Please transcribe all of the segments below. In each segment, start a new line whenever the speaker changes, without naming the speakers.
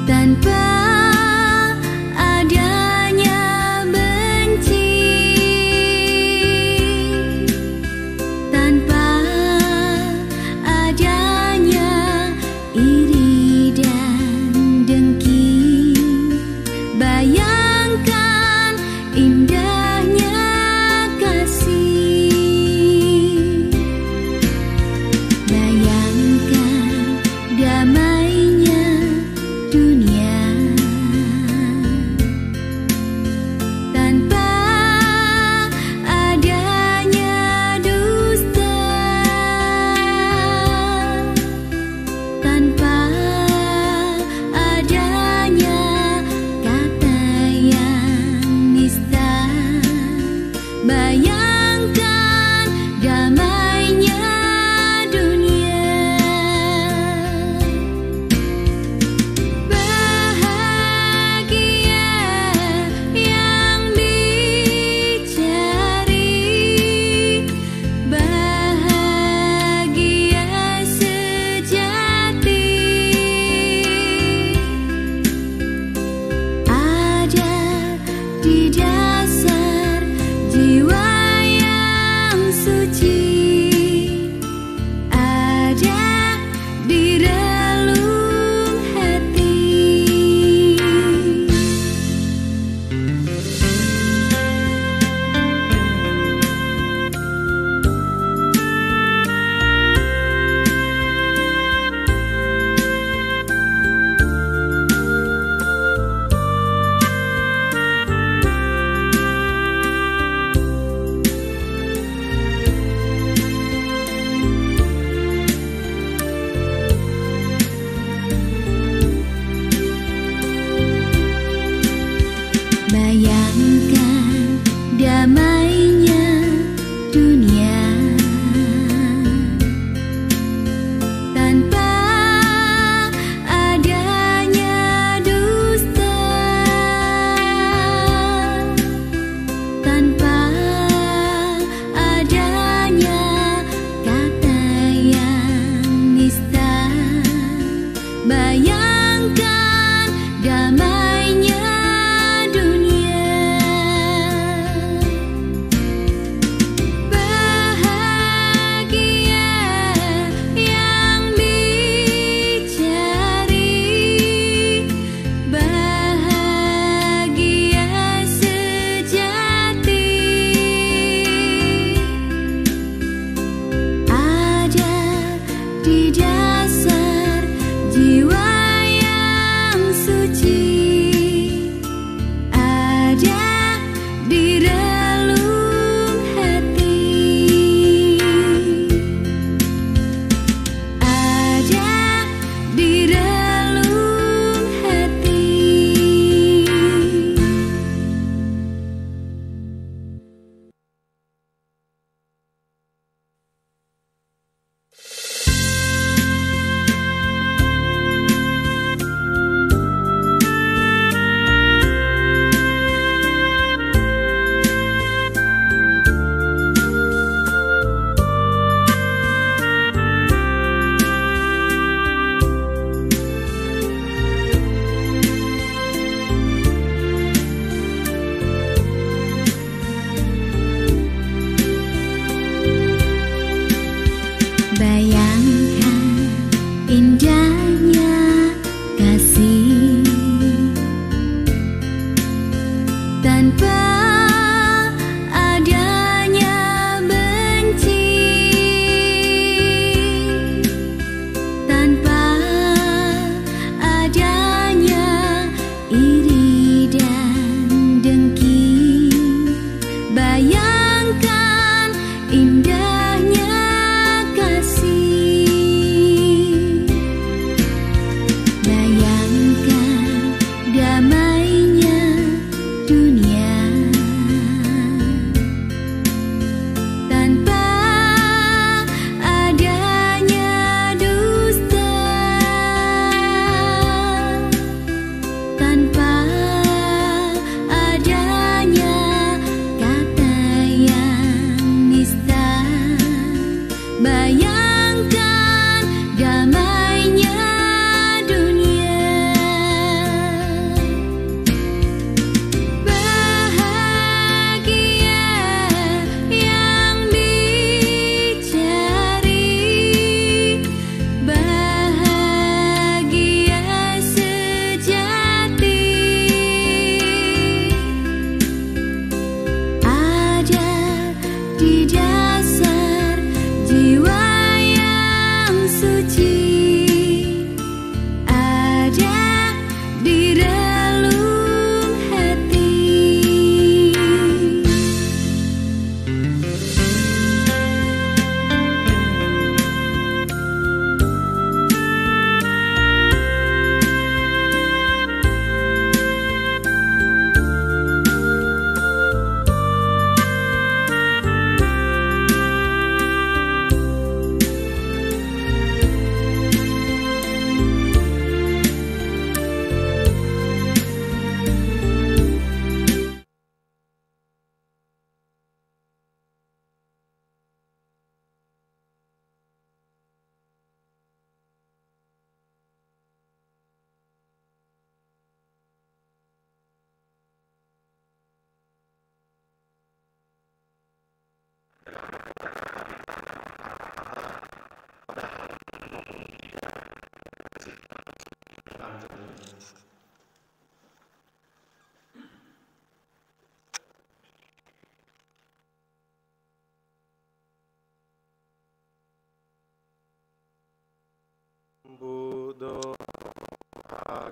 tanpa adanya benci, tanpa adanya iri dan dengki. Bayangkan indahnya kasih, bayangkan damainya dunia, tanpa adanya dusta, tanpa adanya kata yang nista. Bayangkan damainya dunia. Bahagia yang dicari, bahagia sejati, ada di dasar jiwa yang suci, ada di relung hati. Bayangkan damainya dunia, tanpa adanya dusta, tanpa adanya kata yang nista. Bayangkan damainya dunia. Bahagia yang dicari, bahagia sejati, ada di dasar jiwa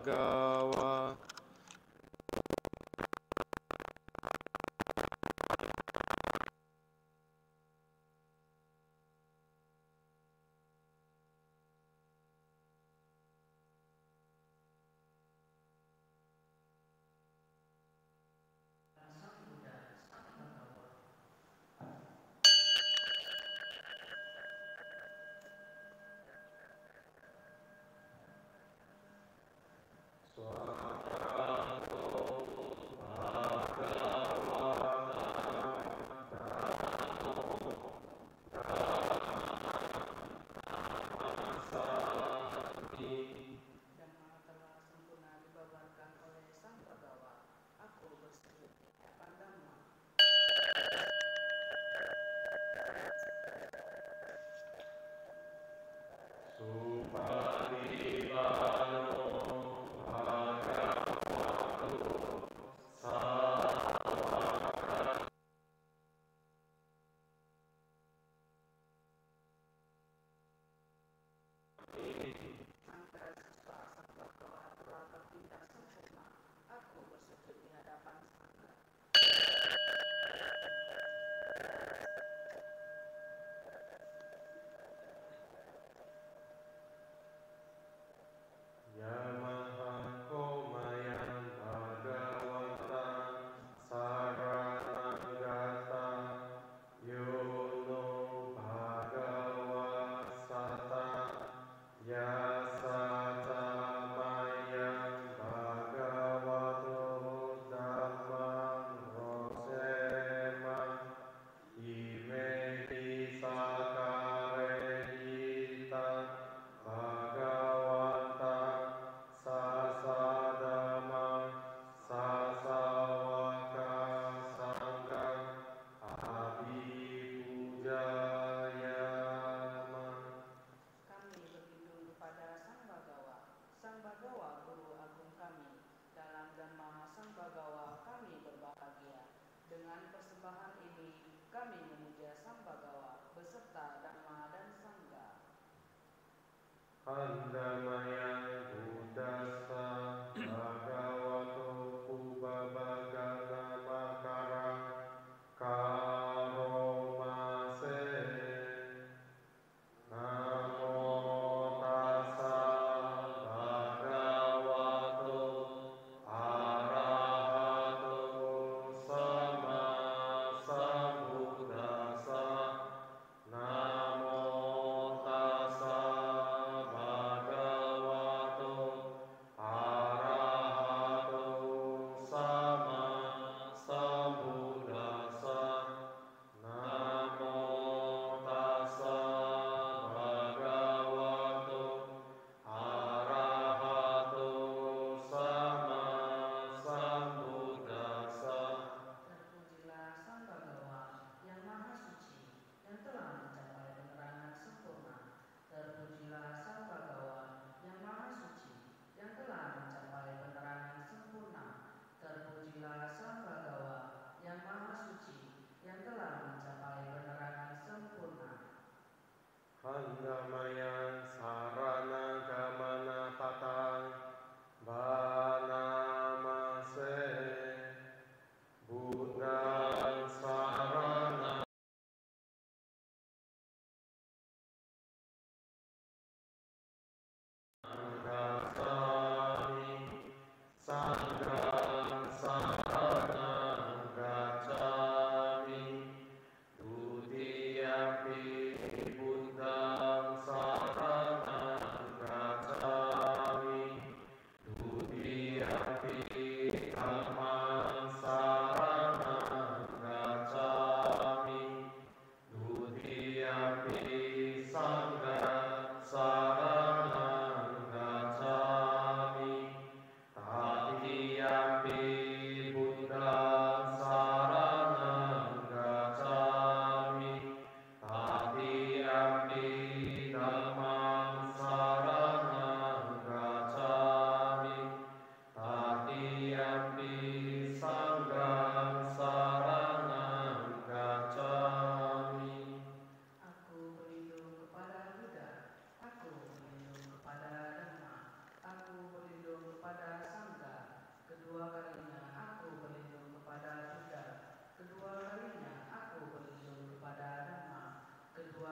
Bhagawa.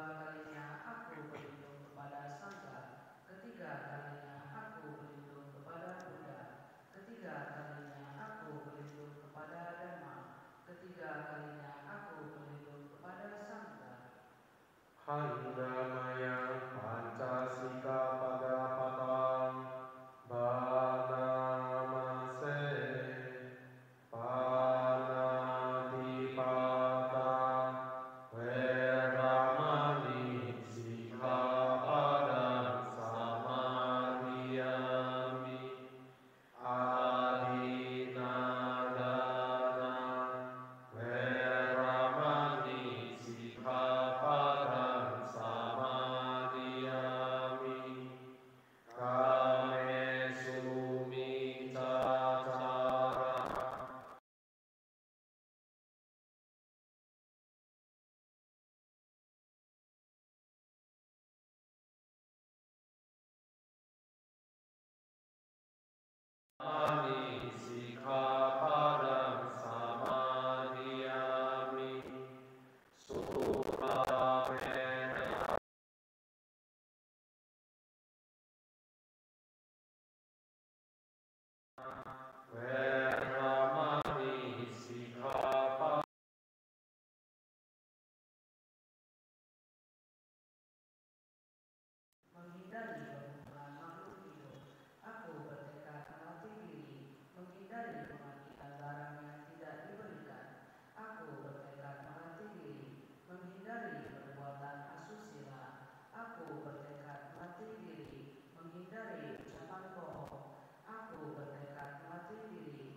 kalinya aku berlindung kepada sangga, ketiga kalinya aku berlindung kepada kuda, ketiga kalinya aku berlindung kepada dama, ketiga kalinya aku berlindung kepada sangga.
Handamaya Pancasika Padapatang Banamase Panadipata Veramani Sikkhapadang Samadhiyami Adinadana Veramani Sikkhapadang Samadhiyami Kamesu Micacara Ani Sikkhapadang Samadhiyami Supramena Veramani Sikkhapadang
Menghindari perkumpulan makhluk hidup, aku bertekad melatih diri. Menghindari mematikan barang yang tidak diberikan, aku bertekad melatih diri. Menghindari perbuatan asusila, aku bertekad melatih diri. Menghindari ucapan bohong, aku bertekad melatih diri.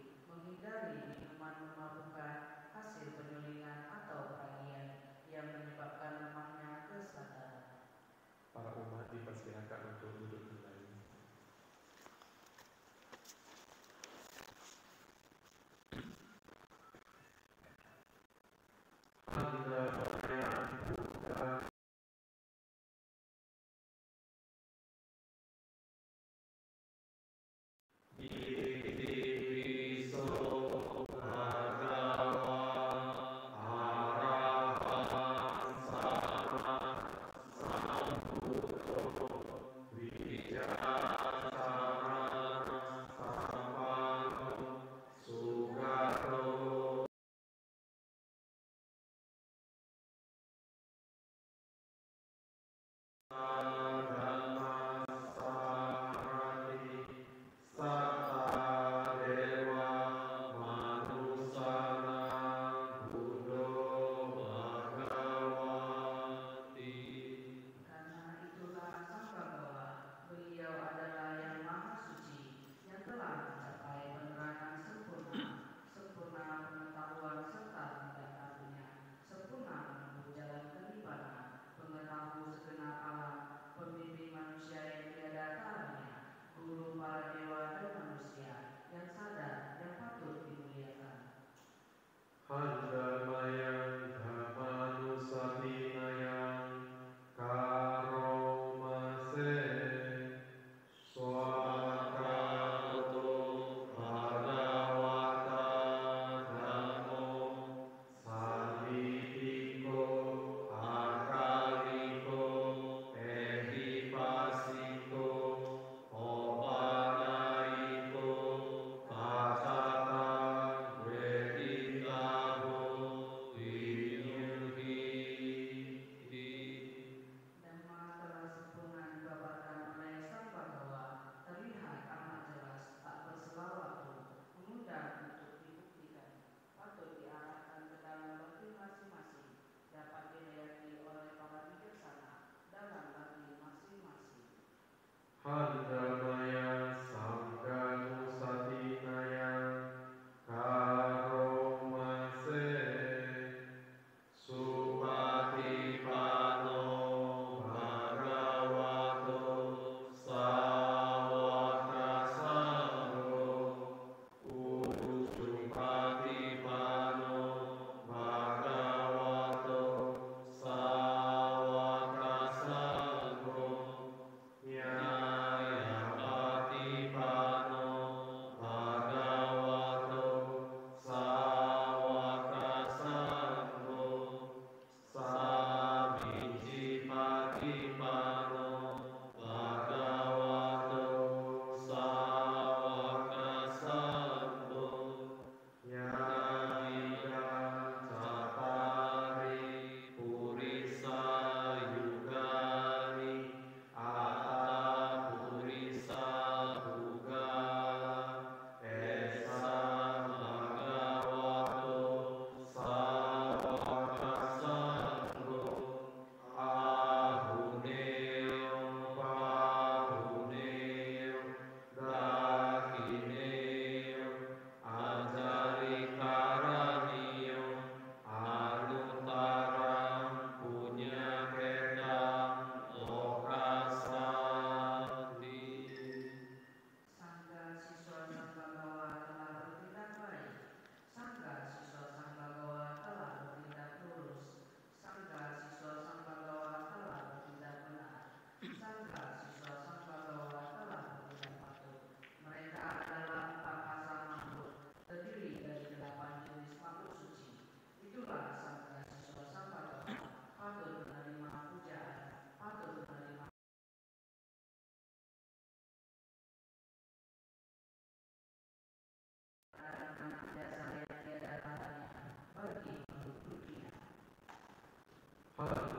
Amen.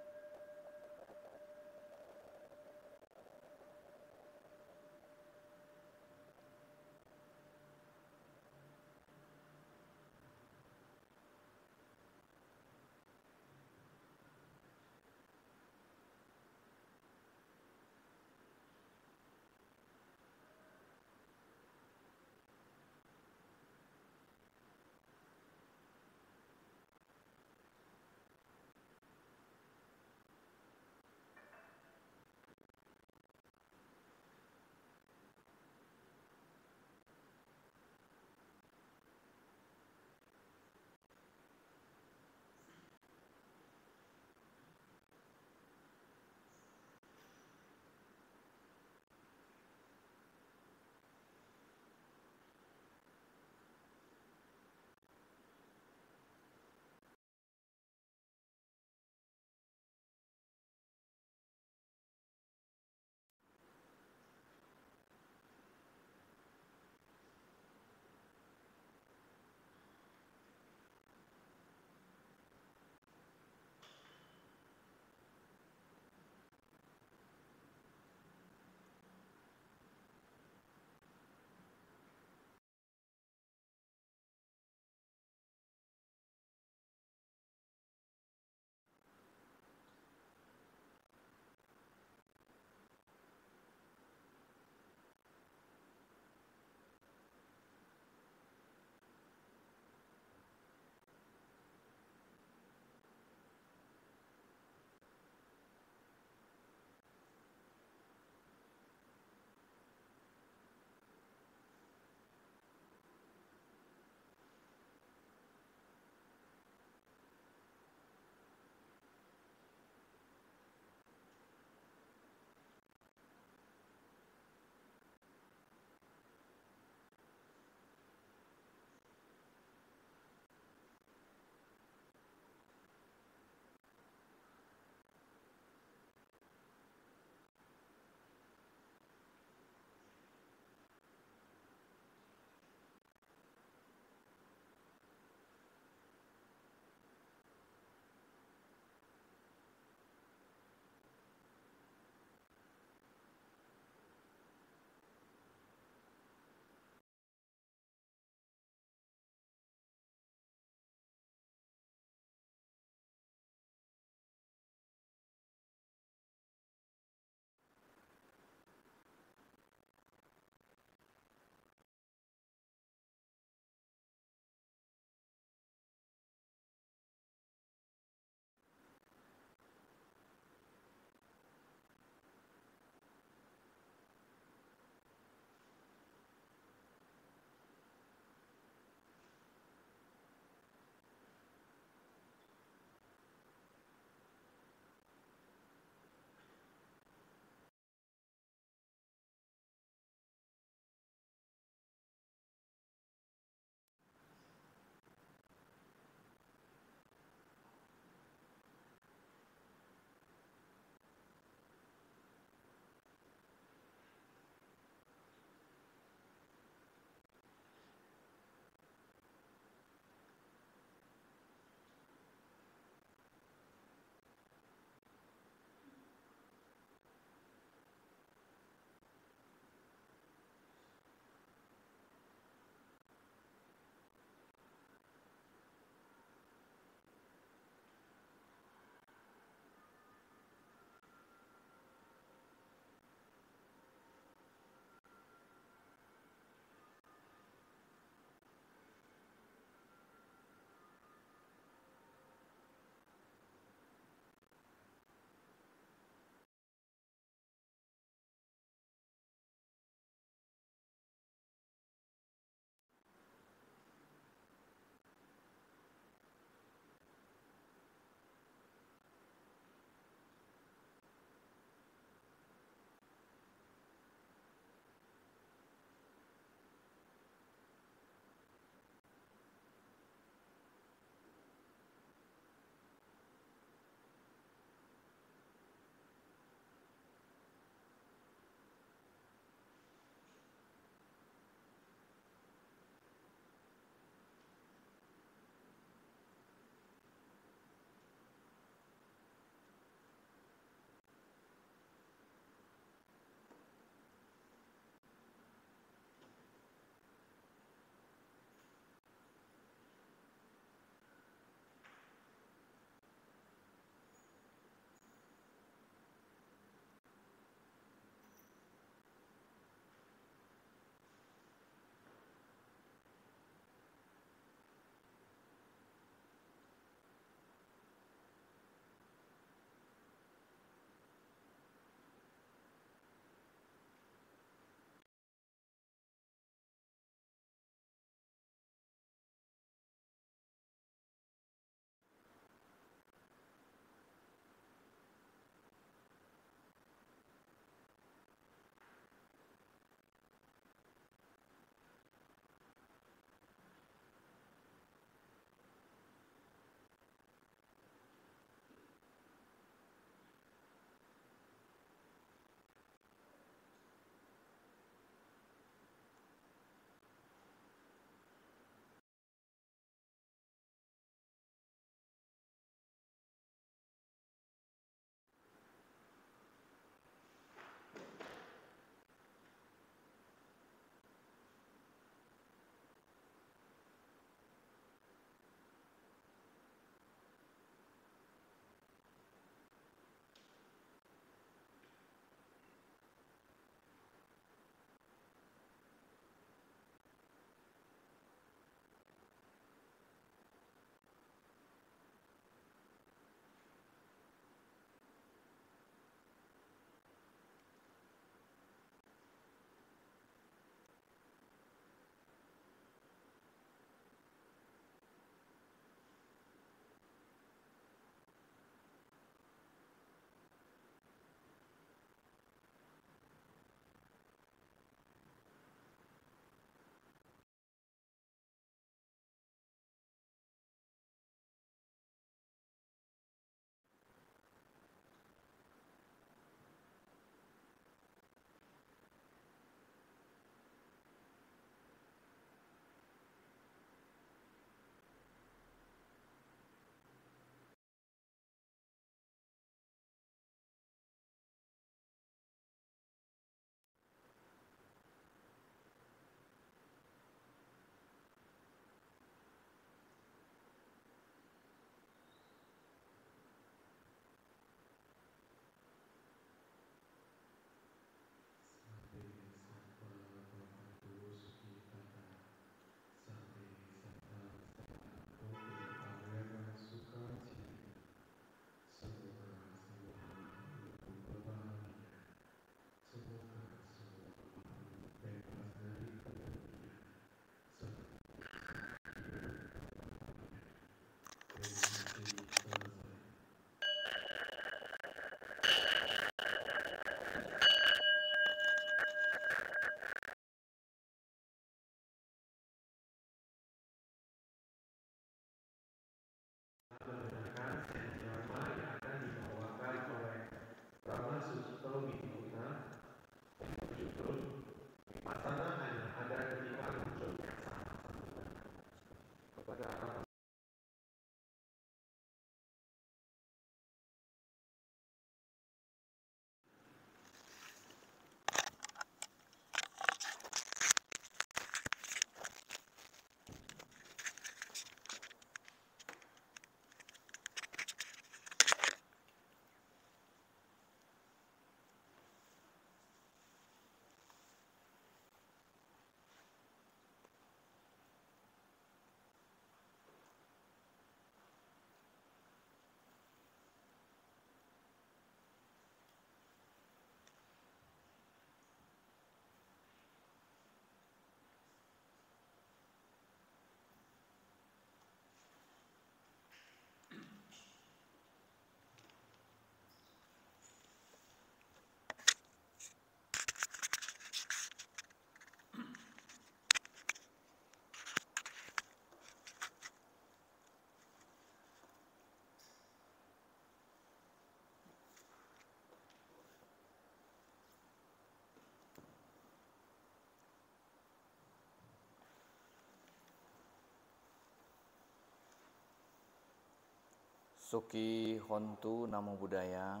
Suki Hontu Namo Buddhaya,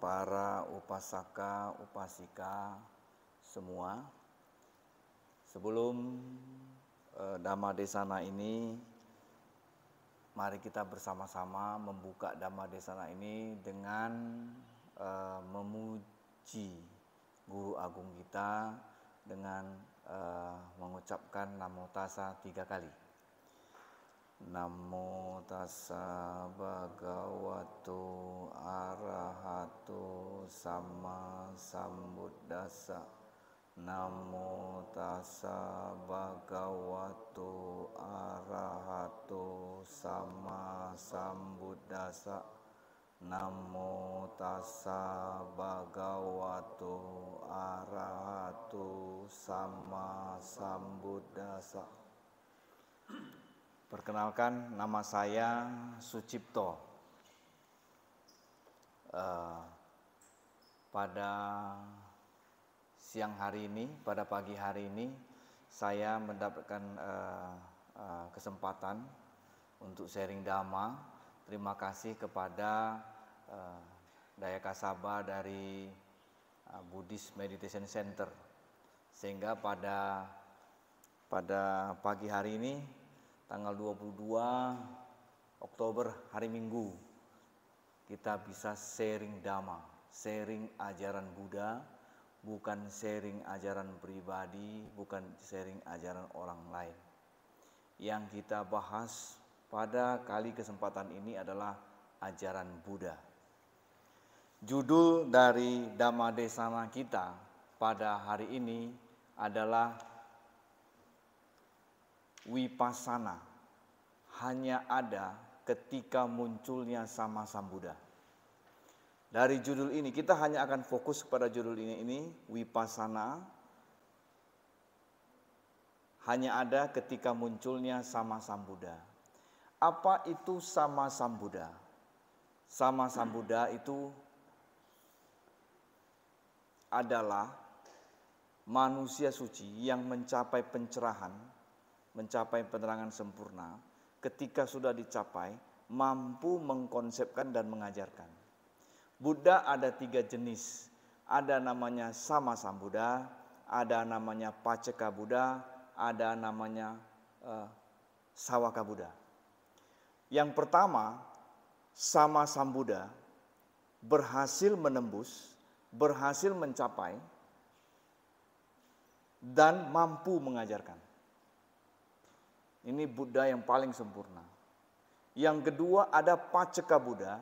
para upasaka, upasika semua. Sebelum Dhamma Desana ini, mari kita bersama-sama membuka Dhamma Desana ini dengan memuji Guru Agung kita dengan mengucapkan Namo Tassa 3 kali. Namo tassa bhagavato arahato sama sambuddhassa. Namo tassa bhagavato arahato sama sambuddhassa. Namo tassa bhagavato arahato sama sambuddhassa. Perkenalkan, nama saya Sucipto. Pada siang hari ini, pada pagi hari ini, saya mendapatkan kesempatan untuk sharing Dhamma. Terima kasih kepada Daya Kasaba dari Buddhist Meditation Center. Sehingga pada pagi hari ini, tanggal 22 Oktober hari Minggu, kita bisa sharing Dhamma, sharing ajaran Buddha, bukan sharing ajaran pribadi, bukan sharing ajaran orang lain. Yang kita bahas pada kali kesempatan ini adalah ajaran Buddha. Judul dari Dhamma Desana kita pada hari ini adalah Vipassana, hanya ada ketika munculnya sama Sambuddha. Dari judul ini, kita hanya akan fokus pada judul ini Vipassana, hanya ada ketika munculnya sama Sambuddha. Apa itu sama Sambuddha? Sama Sambuddha itu adalah manusia suci yang mencapai pencerahan, mencapai penerangan sempurna. Ketika sudah dicapai, mampu mengkonsepkan dan mengajarkan. Buddha ada 3 jenis. Ada namanya sama Sambuddha, ada namanya Pacceka Buddha, ada namanya Sawaka Buddha. Yang pertama, sama Sambuddha berhasil menembus, berhasil mencapai, dan mampu mengajarkan. Ini Buddha yang paling sempurna. Yang kedua ada Pacceka Buddha.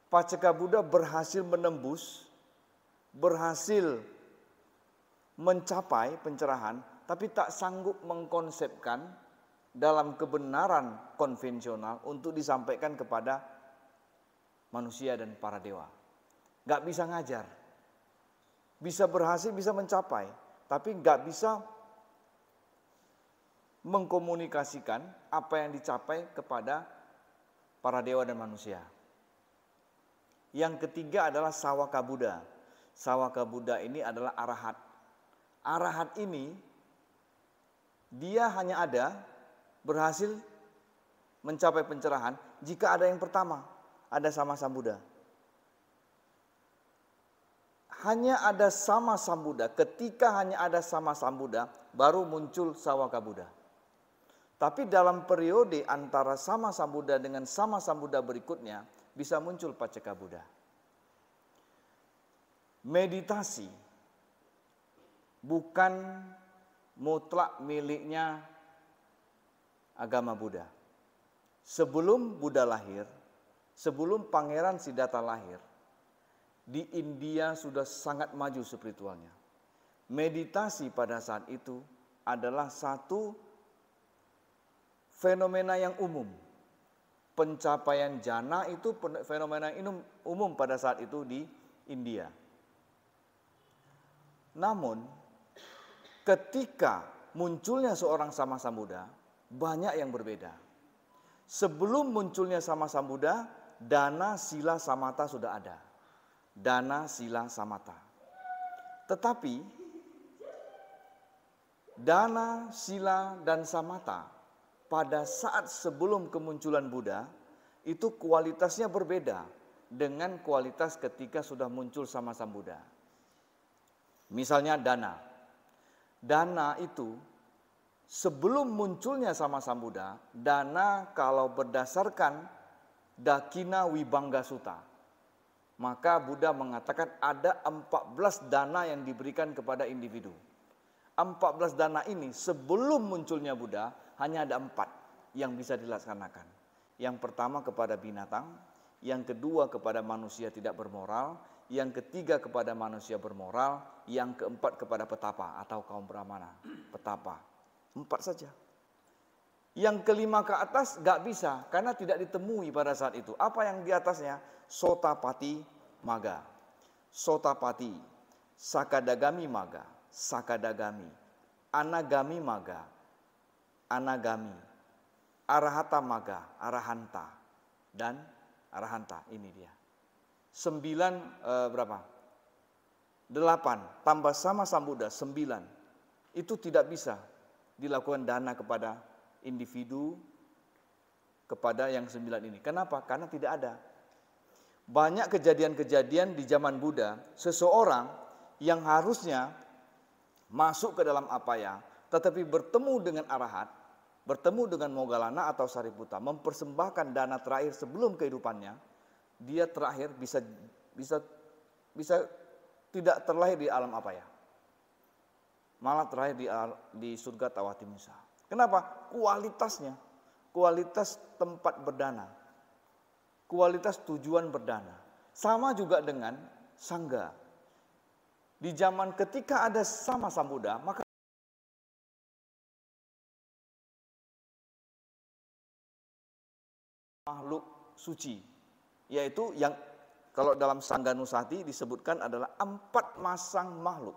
Pacceka Buddha berhasil menembus, berhasil mencapai pencerahan, tapi tak sanggup mengkonsepkan dalam kebenaran konvensional untuk disampaikan kepada manusia dan para dewa. Gak bisa ngajar. Bisa berhasil, bisa mencapai, tapi gak bisa mengkomunikasikan apa yang dicapai kepada para dewa dan manusia. Yang ketiga adalah Sawaka Buddha. Sawaka Buddha ini adalah arahat. Arahat ini dia hanya ada berhasil mencapai pencerahan jika ada yang pertama, ada sama Sambuddha. Hanya ada sama Sambuddha, ketika hanya ada sama Sambuddha baru muncul Sawaka Buddha. Tapi dalam periode antara sama Sambuddha dengan sama Sambuddha berikutnya bisa muncul Pacceka Buddha. Meditasi bukan mutlak miliknya agama Buddha. Sebelum Buddha lahir, sebelum Pangeran Siddhartha lahir, di India sudah sangat maju spiritualnya. Meditasi pada saat itu adalah satu fenomena yang umum. Pencapaian jana itu fenomena yang umum pada saat itu di India. Namun ketika munculnya seorang sama Sambuddha, banyak yang berbeda. Sebelum munculnya sama Sambuddha, dana, sila, samatha sudah ada. Dana, sila, samatha. Tetapi dana, sila, dan samatha pada saat sebelum kemunculan Buddha itu kualitasnya berbeda dengan kualitas ketika sudah muncul sama Sambuddha. Misalnya dana. Dana itu sebelum munculnya sama Sambuddha, dana kalau berdasarkan Dakina Wibangga Sutta, maka Buddha mengatakan ada 14 dana yang diberikan kepada individu. 14 dana ini sebelum munculnya Buddha hanya ada 4 yang bisa dilaksanakan. Yang pertama kepada binatang, yang kedua kepada manusia tidak bermoral, yang ketiga kepada manusia bermoral, yang keempat kepada petapa atau kaum brahmana, petapa. 4 saja. Yang kelima ke atas gak bisa karena tidak ditemui pada saat itu. Apa yang di atasnya? Sotapati Maga, Sotapati, Sakadagami Maga, Sakadagami, Anagami Maga, Anagami, Arahata Maga, Arahanta, dan Arahanta. Ini dia. 9 berapa? 8 tambah sama Sambuddha 9. Itu tidak bisa dilakukan dana kepada individu, kepada yang 9 ini. Kenapa? Karena tidak ada. Banyak kejadian-kejadian di zaman Buddha, seseorang yang harusnya masuk ke dalam apaya, tetapi bertemu dengan arahat, bertemu dengan Moggallana atau Sariputta, mempersembahkan dana terakhir sebelum kehidupannya, dia terakhir bisa tidak terlahir di alam apaya, malah terakhir di surga Tawatimusa. Kenapa? Kualitasnya, kualitas tempat berdana, kualitas tujuan berdana. Sama juga dengan sangga. Di zaman ketika ada sama Sambuddha, maka makhluk suci, yaitu yang kalau dalam Sangga Nusati disebutkan adalah 4 pasang makhluk.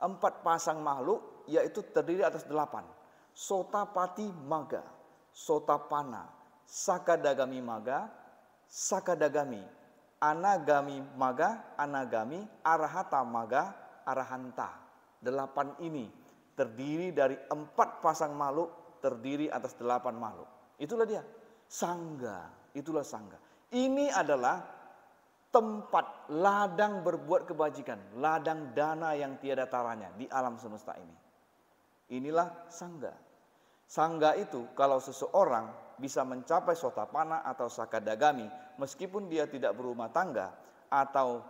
4 pasang makhluk yaitu terdiri atas 8. Sotapati Maga, Sotapana, Sakadagami Maga, Sakadagami, Anagami Maga, Anagami, Arahata Maga, Arahanta. 8 ini terdiri dari 4 pasang makhluk, terdiri atas 8 makhluk. Itulah dia, sangga, itulah sangga. Ini adalah tempat ladang berbuat kebajikan, ladang dana yang tiada taranya di alam semesta ini. Inilah sangga. Sangga itu kalau seseorang bisa mencapai Sotapana atau Sakadagami meskipun dia tidak berumah tangga, atau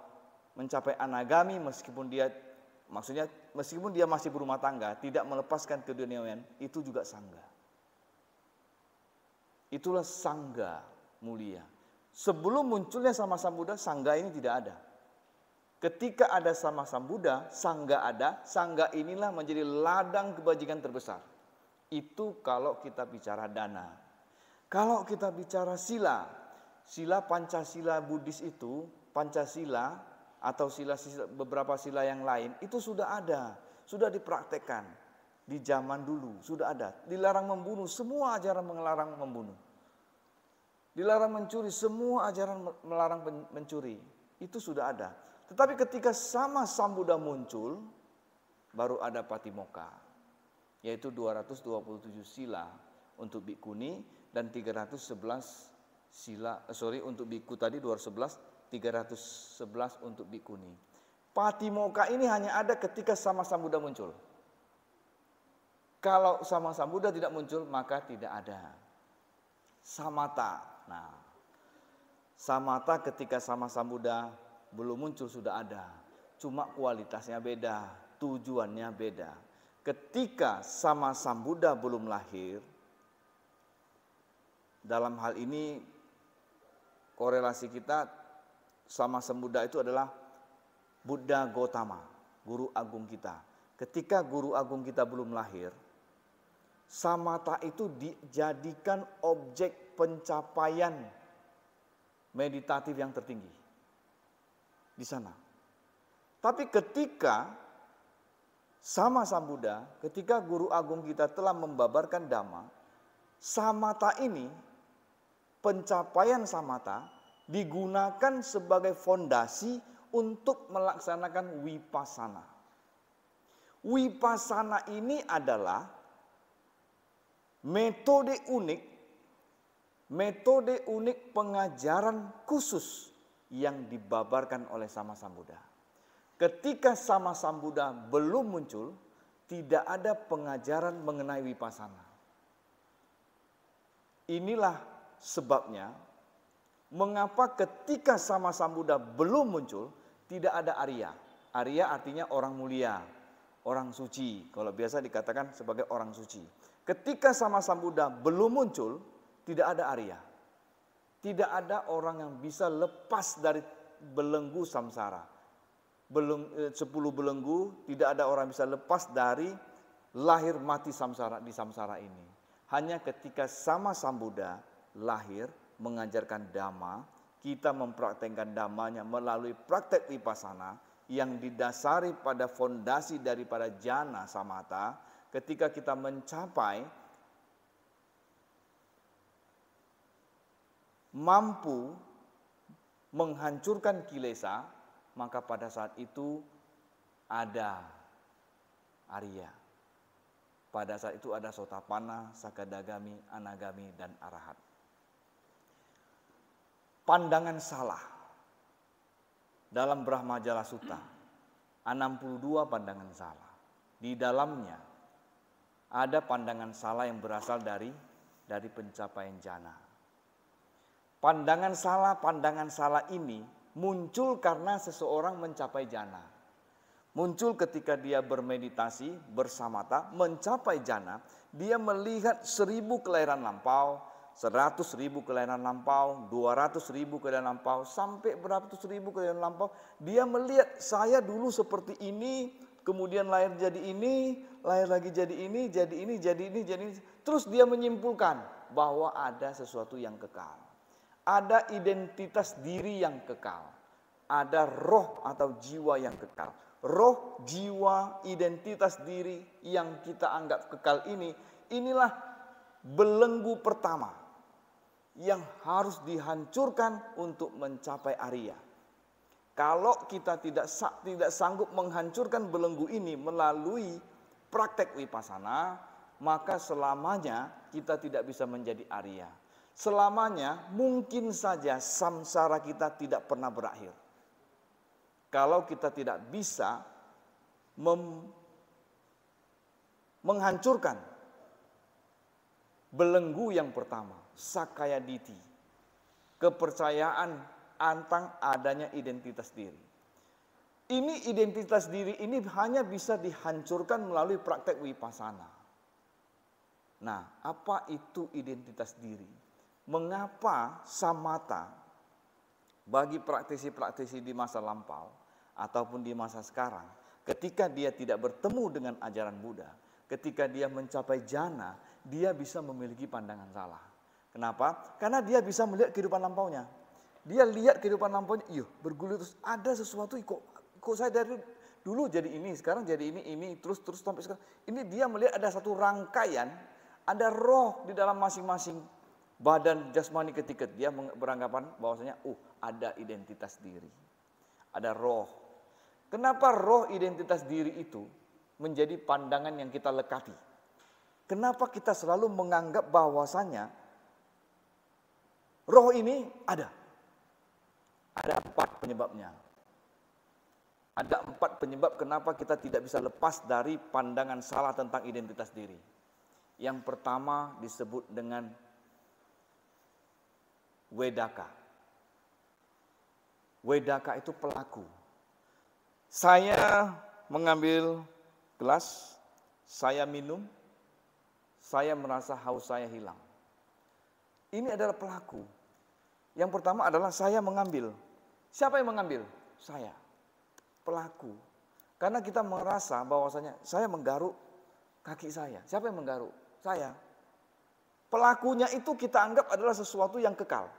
mencapai Anagami meskipun dia masih berumah tangga, tidak melepaskan keduniawian, itu juga sangga. Itulah sangga mulia. Sebelum munculnya sama Sambuddha, sangga ini tidak ada. Ketika ada sama Sambuddha, sangga ada. Sangga inilah menjadi ladang kebajikan terbesar. Itu kalau kita bicara dana. Kalau kita bicara sila, sila Pancasila Buddhis itu, Pancasila atau beberapa sila yang lain, itu sudah ada, sudah dipraktekkan. Di zaman dulu sudah ada. Dilarang membunuh, semua ajaran melarang membunuh. Dilarang mencuri, semua ajaran melarang mencuri. Itu sudah ada. Tetapi ketika sama Sambuddha muncul, baru ada Patimokkha, yaitu 227 sila untuk bikuni dan 311 sila, untuk biku tadi 211, 311 untuk bikuni. Patimokkha ini hanya ada ketika sama Sambuddha muncul. Kalau sama Sambuddha tidak muncul, maka tidak ada. Samatha. Nah, samatha ketika sama Sambuddha belum muncul sudah ada. Cuma kualitasnya beda, tujuannya beda. Ketika sama Sambuddha belum lahir, dalam hal ini korelasi kita sama Sambuddha itu adalah Buddha Gautama, guru agung kita. Ketika guru agung kita belum lahir, samatha itu dijadikan objek pencapaian meditatif yang tertinggi di sana. Tapi ketika sama Sambuddha, ketika guru agung kita telah membabarkan Dhamma, samatha ini, pencapaian samatha digunakan sebagai fondasi untuk melaksanakan vipassana. Vipassana ini adalah metode unik metode unik pengajaran khusus yang dibabarkan oleh Sama Sambuddha. Ketika Sama Sambuddha belum muncul, tidak ada pengajaran mengenai vipassana. Inilah sebabnya mengapa ketika Sama Sambuddha belum muncul, tidak ada Arya. Arya artinya orang mulia, orang suci. Kalau biasa dikatakan sebagai orang suci. Ketika Sama Sambuddha belum muncul, tidak ada Arya. Tidak ada orang yang bisa lepas dari belenggu samsara. 10 belenggu, tidak ada orang bisa lepas dari lahir mati samsara di samsara ini. Hanya ketika Sama Sambuddha lahir mengajarkan dhamma, kita mempraktekkan dhammanya melalui praktek vipassana yang didasari pada fondasi daripada jana samatha. Ketika kita mencapai mampu menghancurkan kilesa, maka pada saat itu ada Arya. Pada saat itu ada Sotapanna, Sakadagami, Anagami, dan Arahat. Pandangan salah dalam Brahmajala Sutta, 62 pandangan salah. Di dalamnya ada pandangan salah yang berasal dari pencapaian jana. Pandangan salah ini muncul karena seseorang mencapai jana. Muncul ketika dia bermeditasi, bersamatha, mencapai jana, dia melihat 1000 kelahiran lampau, 100.000 kelahiran lampau, 200.000 kelahiran lampau, sampai beratus ribu kelahiran lampau. Dia melihat saya dulu seperti ini, kemudian lahir jadi ini, lahir lagi jadi ini, jadi ini, jadi ini, jadi ini. Terus dia menyimpulkan bahwa ada sesuatu yang kekal. Ada identitas diri yang kekal. Ada roh atau jiwa yang kekal. Roh, jiwa, identitas diri yang kita anggap kekal ini, inilah belenggu pertama yang harus dihancurkan untuk mencapai Arya. Kalau kita tidak sanggup menghancurkan belenggu ini melalui praktek vipassana, maka selamanya kita tidak bisa menjadi Arya. Selamanya mungkin saja samsara kita tidak pernah berakhir. Kalau kita tidak bisa menghancurkan belenggu yang pertama, Sakaya Ditti, kepercayaan tentang adanya identitas diri. Ini identitas diri ini hanya bisa dihancurkan melalui praktek vipassana. Nah, apa itu identitas diri? Mengapa samatha bagi praktisi-praktisi di masa lampau ataupun di masa sekarang, ketika dia tidak bertemu dengan ajaran Buddha, ketika dia mencapai jana, dia bisa memiliki pandangan salah. Kenapa? Karena dia bisa melihat kehidupan lampaunya. Dia lihat kehidupan lampaunya, iya bergulir terus, ada sesuatu kok saya dari dulu jadi ini, sekarang jadi ini, terus sampai sekarang. Ini dia melihat ada satu rangkaian, ada roh di dalam masing-masing badan jasmani ketika dia beranggapan bahwasanya ada identitas diri. Ada roh. Kenapa roh identitas diri itu menjadi pandangan yang kita lekati? Kenapa kita selalu menganggap bahwasanya roh ini ada? Ada 4 penyebabnya. Ada 4 penyebab kenapa kita tidak bisa lepas dari pandangan salah tentang identitas diri. Yang pertama disebut dengan Vedaka. Vedaka itu pelaku. Saya mengambil gelas, saya minum, saya merasa haus saya hilang. Ini adalah pelaku. Yang pertama adalah saya mengambil. Siapa yang mengambil? Saya. Pelaku. Karena kita merasa bahwasanya saya menggaruk kaki saya. Siapa yang menggaruk? Saya. Pelakunya itu kita anggap adalah sesuatu yang kekal.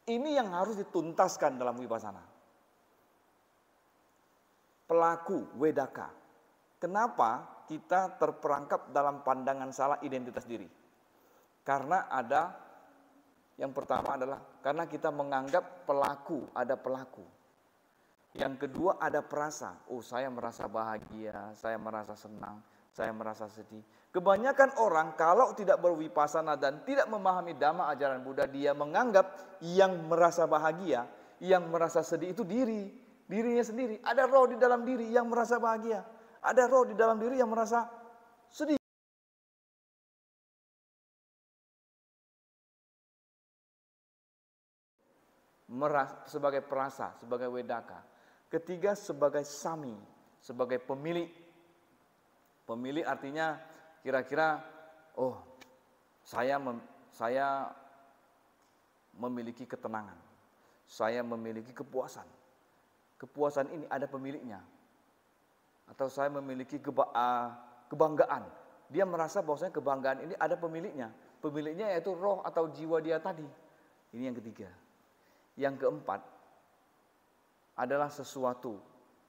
Ini yang harus dituntaskan dalam vipassana. Pelaku, Vedaka. Kenapa kita terperangkap dalam pandangan salah identitas diri? Karena ada, yang pertama adalah karena kita menganggap pelaku, ada pelaku. Yang kedua ada perasa, saya merasa bahagia, saya merasa senang, saya merasa sedih. Kebanyakan orang kalau tidak berwipasana dan tidak memahami dhamma ajaran Buddha, dia menganggap yang merasa bahagia, yang merasa sedih itu dirinya sendiri. Ada roh di dalam diri yang merasa bahagia, ada roh di dalam diri yang merasa sedih. Sebagai perasa, sebagai wedaka. Ketiga sebagai sami, sebagai pemilik. Pemilik artinya kira-kira, oh saya memiliki ketenangan, saya memiliki kepuasan. Kepuasan ini ada pemiliknya. Atau saya memiliki kebanggaan. Dia merasa bahwasanya kebanggaan ini ada pemiliknya. Pemiliknya yaitu roh atau jiwa dia tadi. Ini yang ketiga. Yang keempat adalah sesuatu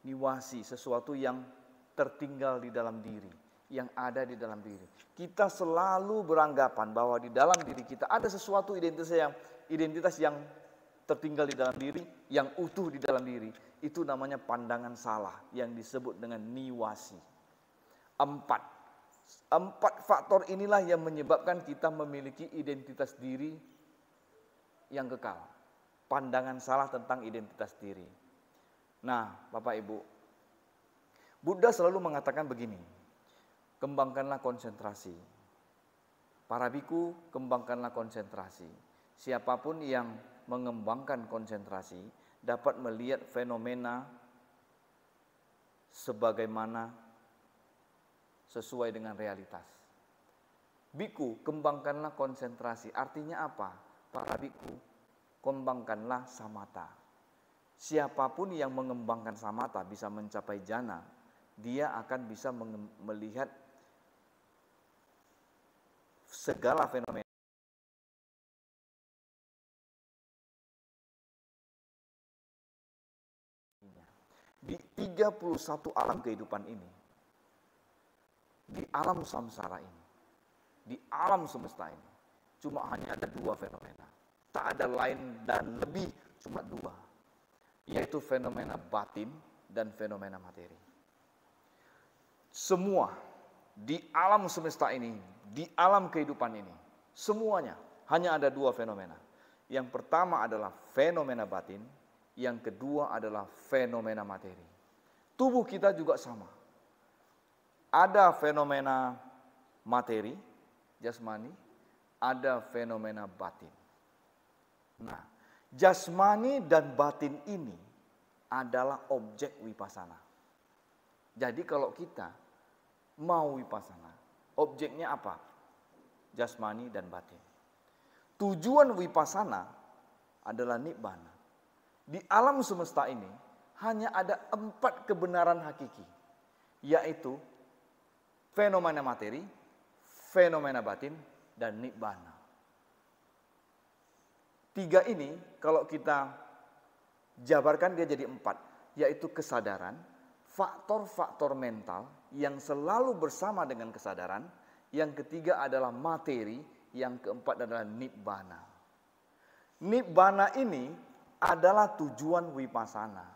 niwasi, sesuatu yang tertinggal di dalam diri, yang ada di dalam diri. Kita selalu beranggapan bahwa di dalam diri kita ada sesuatu identitas yang tertinggal di dalam diri, yang utuh di dalam diri. Itu namanya pandangan salah yang disebut dengan niwasi. Empat faktor inilah yang menyebabkan kita memiliki identitas diri yang kekal. Pandangan salah tentang identitas diri. Nah, Bapak Ibu, Buddha selalu mengatakan begini, kembangkanlah konsentrasi. Para biku, kembangkanlah konsentrasi. Siapapun yang mengembangkan konsentrasi dapat melihat fenomena sebagaimana sesuai dengan realitas. Biku, kembangkanlah konsentrasi. Artinya apa? Para biku, kembangkanlah samatha. Siapapun yang mengembangkan samatha bisa mencapai jana, dia akan bisa melihat segala fenomena. Di 31 alam kehidupan ini, di alam samsara ini, di alam semesta ini, cuma hanya ada dua fenomena. Tak ada lain dan lebih, cuma dua. Yaitu fenomena batin dan fenomena materi. Semua di alam semesta ini, di alam kehidupan ini, semuanya hanya ada dua fenomena. Yang pertama adalah fenomena batin, yang kedua adalah fenomena materi. Tubuh kita juga sama. Ada fenomena materi, jasmani, ada fenomena batin. Nah, jasmani dan batin ini adalah objek wipasana. Jadi kalau kita mau wipasana, objeknya apa? Jasmani dan batin. Tujuan wipasana adalah nibbana. Di alam semesta ini hanya ada 4 kebenaran hakiki, yaitu fenomena materi, fenomena batin, dan nibbana. 3 ini kalau kita jabarkan dia jadi 4, yaitu kesadaran, faktor-faktor mental yang selalu bersama dengan kesadaran, yang ketiga adalah materi, yang keempat adalah nibbana. Nibbana ini adalah tujuan wipasana.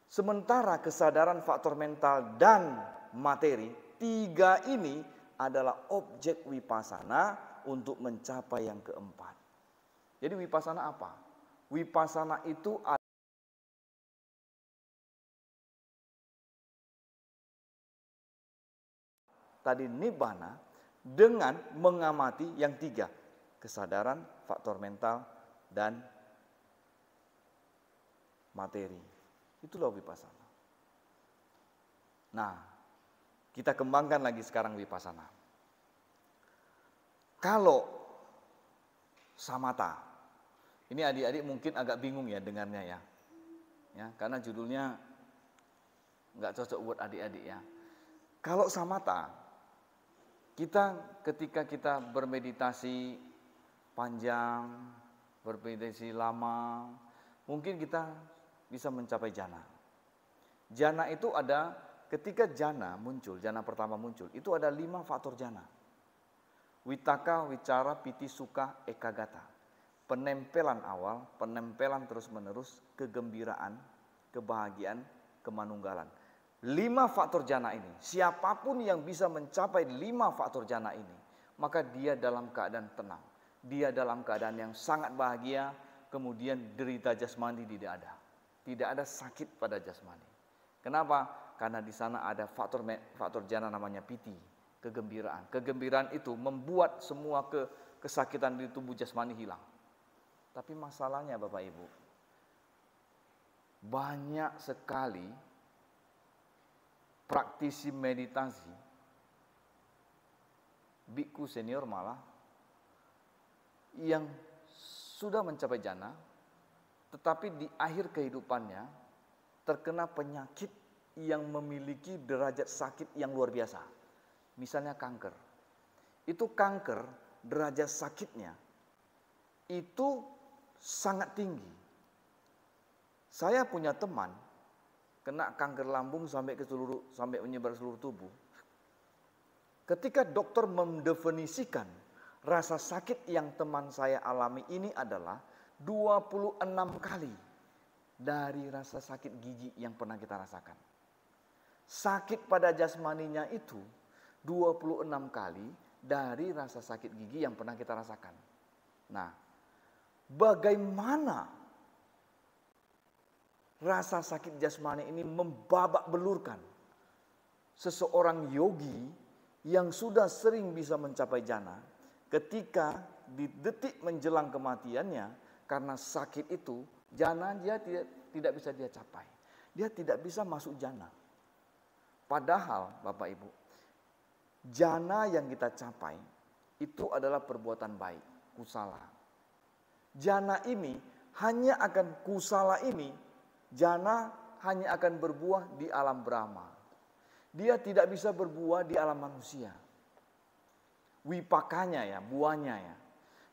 Sementara kesadaran, faktor mental, dan materi, 3 ini adalah objek wipasana untuk mencapai yang keempat. Jadi wipasana apa? Wipasana itu tadi nibbana dengan mengamati yang 3. Kesadaran, faktor mental, dan materi. Itulah wipasana. Nah, kita kembangkan lagi sekarang wipasana. Kalau samatha, ini adik-adik mungkin agak bingung ya dengarnya ya. Karena judulnya nggak cocok buat adik-adik ya. Kalau samatha, ketika kita bermeditasi panjang, bermeditasi lama, mungkin kita bisa mencapai jana. Jana itu ada, ketika jana muncul, jana pertama muncul, itu ada 5 faktor jana. Witaka, wicara, piti, sukha, ekagata. Penempelan awal, penempelan terus-menerus, kegembiraan, kebahagiaan, kemanunggalan. 5 faktor jana ini, siapapun yang bisa mencapai 5 faktor jana ini, maka dia dalam keadaan tenang. Dia dalam keadaan yang sangat bahagia, kemudian derita jasmani tidak ada. Tidak ada sakit pada jasmani. Kenapa? Karena di sana ada faktor jana namanya piti, kegembiraan. Kegembiraan itu membuat semua kesakitan di tubuh jasmani hilang. Tapi masalahnya Bapak Ibu, banyak sekali praktisi meditasi, biku senior malah, yang sudah mencapai jana, tetapi di akhir kehidupannya terkena penyakit yang memiliki derajat sakit yang luar biasa. Misalnya kanker. Itu kanker, derajat sakitnya itu sangat tinggi. Saya punya teman kena kanker lambung sampai menyebar seluruh tubuh. Ketika dokter mendefinisikan rasa sakit yang teman saya alami ini adalah 26 kali dari rasa sakit gigi yang pernah kita rasakan. Sakit pada jasmaninya itu 26 kali dari rasa sakit gigi yang pernah kita rasakan. Nah, bagaimana rasa sakit jasmani ini membabak belurkan seseorang yogi yang sudah sering bisa mencapai jana, ketika di detik menjelang kematiannya karena sakit itu, jana dia tidak bisa dia capai. Dia tidak bisa masuk jana. Padahal Bapak Ibu, jana yang kita capai itu adalah perbuatan baik, kusala. Jana ini hanya akan kusala ini, jana hanya akan berbuah di alam Brahma. Dia tidak bisa berbuah di alam manusia. Wipakanya ya, buahnya ya.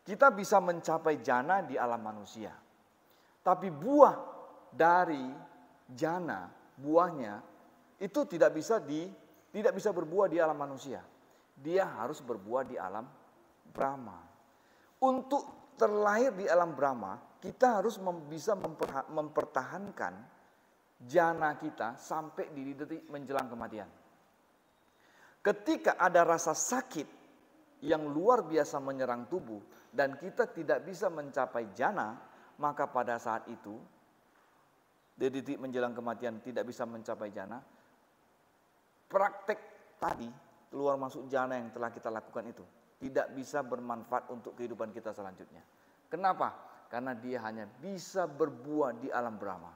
Kita bisa mencapai jana di alam manusia. Tapi buah dari jana, buahnya itu tidak bisa berbuah di alam manusia. Dia harus berbuah di alam Brahma. Untuk terlahir di alam Brahma, kita harus bisa mempertahankan jana kita sampai di detik menjelang kematian. Ketika ada rasa sakit yang luar biasa menyerang tubuh dan kita tidak bisa mencapai jana, maka pada saat itu di detik menjelang kematian tidak bisa mencapai jana, praktek tadi keluar masuk jana yang telah kita lakukan itu tidak bisa bermanfaat untuk kehidupan kita selanjutnya. Kenapa? Karena dia hanya bisa berbuah di alam Brahma.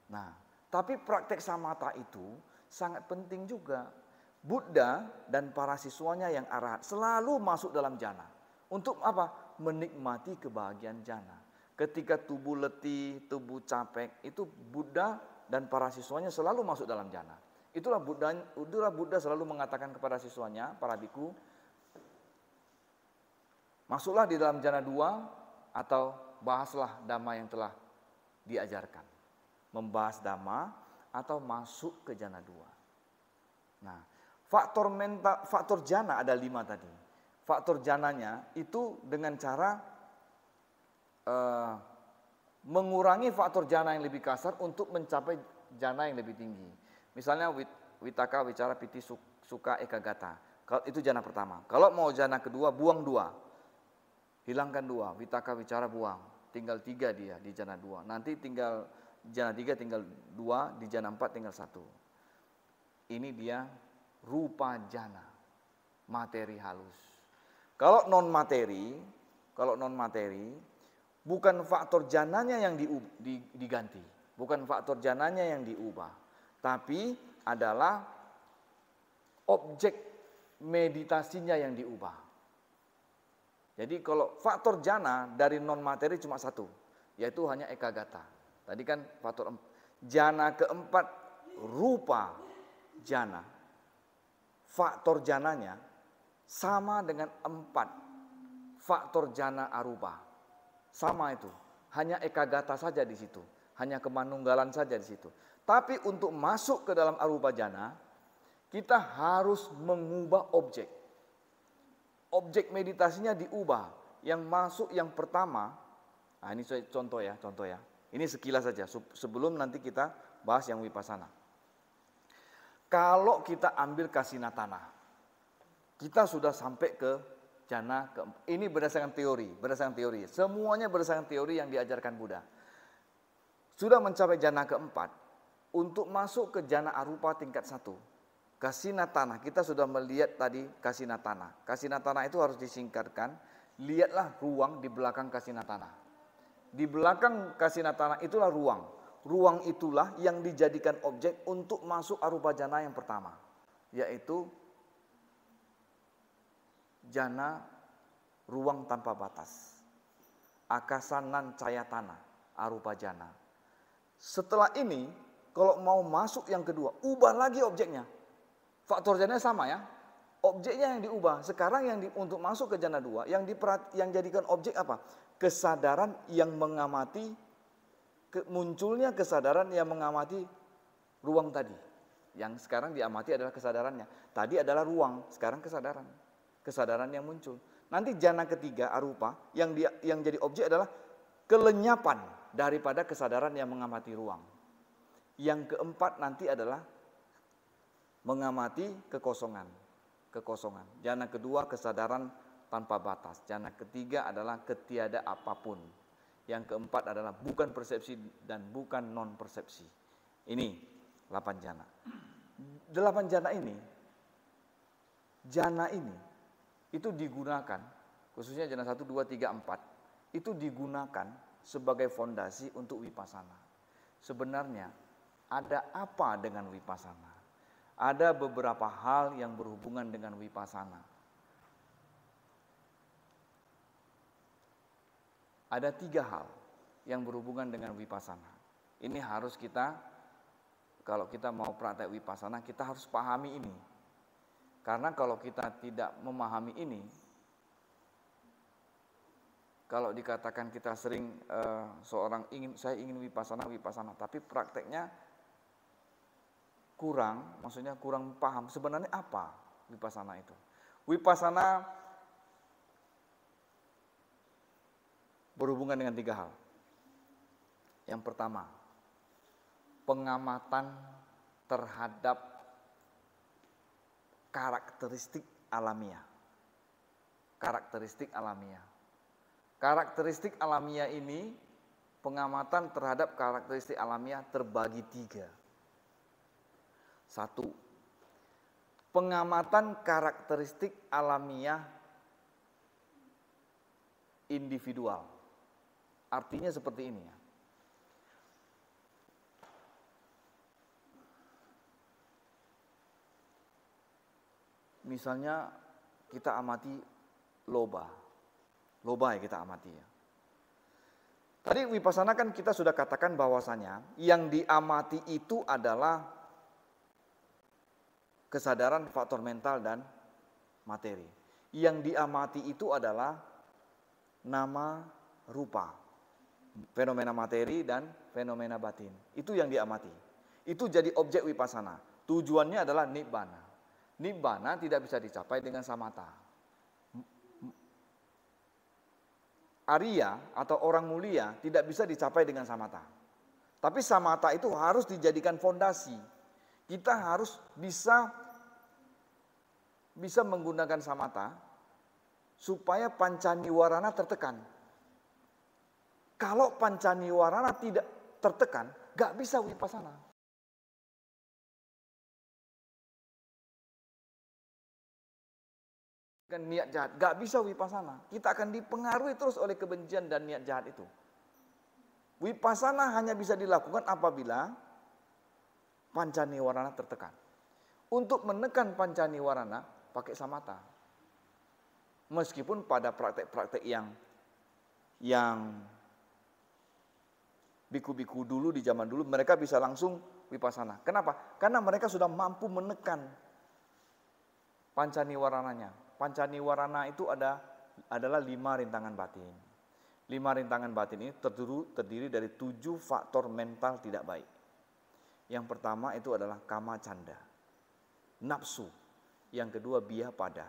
Nah, tapi praktek samatha itu sangat penting juga. Buddha dan para siswanya yang arahat selalu masuk dalam jana. Untuk apa? Menikmati kebahagiaan jana. Ketika tubuh letih, tubuh capek, itu Buddha dan para siswanya selalu masuk dalam jana. Itulah Buddha selalu mengatakan kepada siswanya, para biku, masuklah di dalam jana 2 atau bahaslah dhamma yang telah diajarkan. Membahas dhamma atau masuk ke jana 2. Nah, faktor jana ada 5 tadi. Faktor jananya itu dengan cara mengurangi faktor jana yang lebih kasar untuk mencapai jana yang lebih tinggi. Misalnya witaka, wicara, piti, suka, ekagata. Kalau itu jana pertama. Kalau mau jana kedua, buang 2. Hilangkan 2. Witaka, wicara, buang. Tinggal 3 dia di jana 2. Nanti tinggal jana 3 tinggal 2, di jana 4 tinggal 1. Ini dia rupa jana, materi halus. Kalau non materi, bukan faktor jananya yang diganti, bukan faktor jananya yang diubah, tapi adalah objek meditasinya yang diubah. Jadi kalau faktor jana dari non materi cuma 1, yaitu hanya ekagata. Tadi kan faktor jana keempat rupa jana. Faktor jananya sama dengan 4 faktor jana arupa. Sama itu. Hanya ekagata saja di situ. Hanya kemanunggalan saja di situ. Tapi untuk masuk ke dalam arupa jana, kita harus mengubah objek. Objek meditasinya diubah. Yang masuk yang pertama, nah ini contoh ya. Ini sekilas saja sebelum nanti kita bahas yang wipasana. Kalau kita ambil kasinatana, kita sudah sampai ke jana keempat. Ini berdasarkan teori. Semuanya berdasarkan teori yang diajarkan Buddha. Sudah mencapai jana keempat, untuk masuk ke jana arupa tingkat 1. Kasinatana, kita sudah melihat tadi kasinatana. Kasinatana itu harus disingkatkan, lihatlah ruang di belakang kasinatana. Di belakang kasinatana itulah ruang. Ruang itulah yang dijadikan objek untuk masuk arupa jana yang pertama, yaitu jana ruang tanpa batas. Akasanan cayatana, arupa jana. Setelah ini, kalau mau masuk yang kedua, ubah lagi objeknya. Faktor jananya sama ya. Objeknya yang diubah. Sekarang untuk masuk ke jana 2, yang jadikan objek apa? Kesadaran yang mengamati, munculnya kesadaran yang mengamati ruang tadi. Yang sekarang diamati adalah kesadarannya. Tadi adalah ruang, sekarang kesadaran. Kesadaran yang muncul. Nanti jana ketiga arupa yang jadi objek adalah kelenyapan daripada kesadaran yang mengamati ruang. Yang keempat nanti adalah mengamati kekosongan. Jana kedua kesadaran tanpa batas. Jana ketiga adalah ketiada apapun. Yang keempat adalah bukan persepsi dan bukan non persepsi. Ini 8 jana. 8 jana ini itu digunakan, khususnya jana 1, 2, 3, 4, itu digunakan sebagai fondasi untuk wipasana. Sebenarnya ada apa dengan wipasana? Ada beberapa hal yang berhubungan dengan wipasana. Ada 3 hal yang berhubungan dengan wipasana. Ini harus kita, kalau kita mau praktek wipasana, kita harus pahami ini. Karena kalau kita tidak memahami ini, kalau dikatakan kita sering saya ingin wipasana, tapi prakteknya kurang, maksudnya kurang paham sebenarnya apa wipasana itu. Wipasana berhubungan dengan 3 hal. Yang pertama, pengamatan terhadap karakteristik alamiah. Karakteristik alamiah ini, pengamatan terhadap karakteristik alamiah terbagi 3. 1. Pengamatan karakteristik alamiah individual. Artinya seperti ini ya. Misalnya kita amati loba ya kita amati ya. Tadi wipasana kan kita sudah katakan bahwasanya yang diamati itu adalah kesadaran faktor mental dan materi. Yang diamati itu adalah nama, rupa, fenomena materi dan fenomena batin. Itu yang diamati. Itu jadi objek wipasana. Tujuannya adalah nibbana. Nibbana tidak bisa dicapai dengan samatha. Arya atau orang mulia tidak bisa dicapai dengan samatha. Tapi samatha itu harus dijadikan fondasi. Kita harus bisa menggunakan samatha supaya pancaniwarana tertekan. Kalau pancaniwarana tidak tertekan, gak bisa wipasana. Niat jahat, gak bisa wipasana. Kita akan dipengaruhi terus oleh kebencian dan niat jahat itu. Wipasana hanya bisa dilakukan apabila pancaniwarana tertekan. Untuk menekan pancaniwarana pakai samatha. Meskipun pada praktek-praktek yang biku-biku dulu di zaman dulu mereka bisa langsung wipasana. Kenapa? Karena mereka sudah mampu menekan pancaniwarananya. Pancaniwarana itu adalah 5 rintangan batin. 5 rintangan batin ini terdiri dari 7 faktor mental tidak baik. Yang pertama itu adalah kama canda, nafsu. Yang kedua biyapada.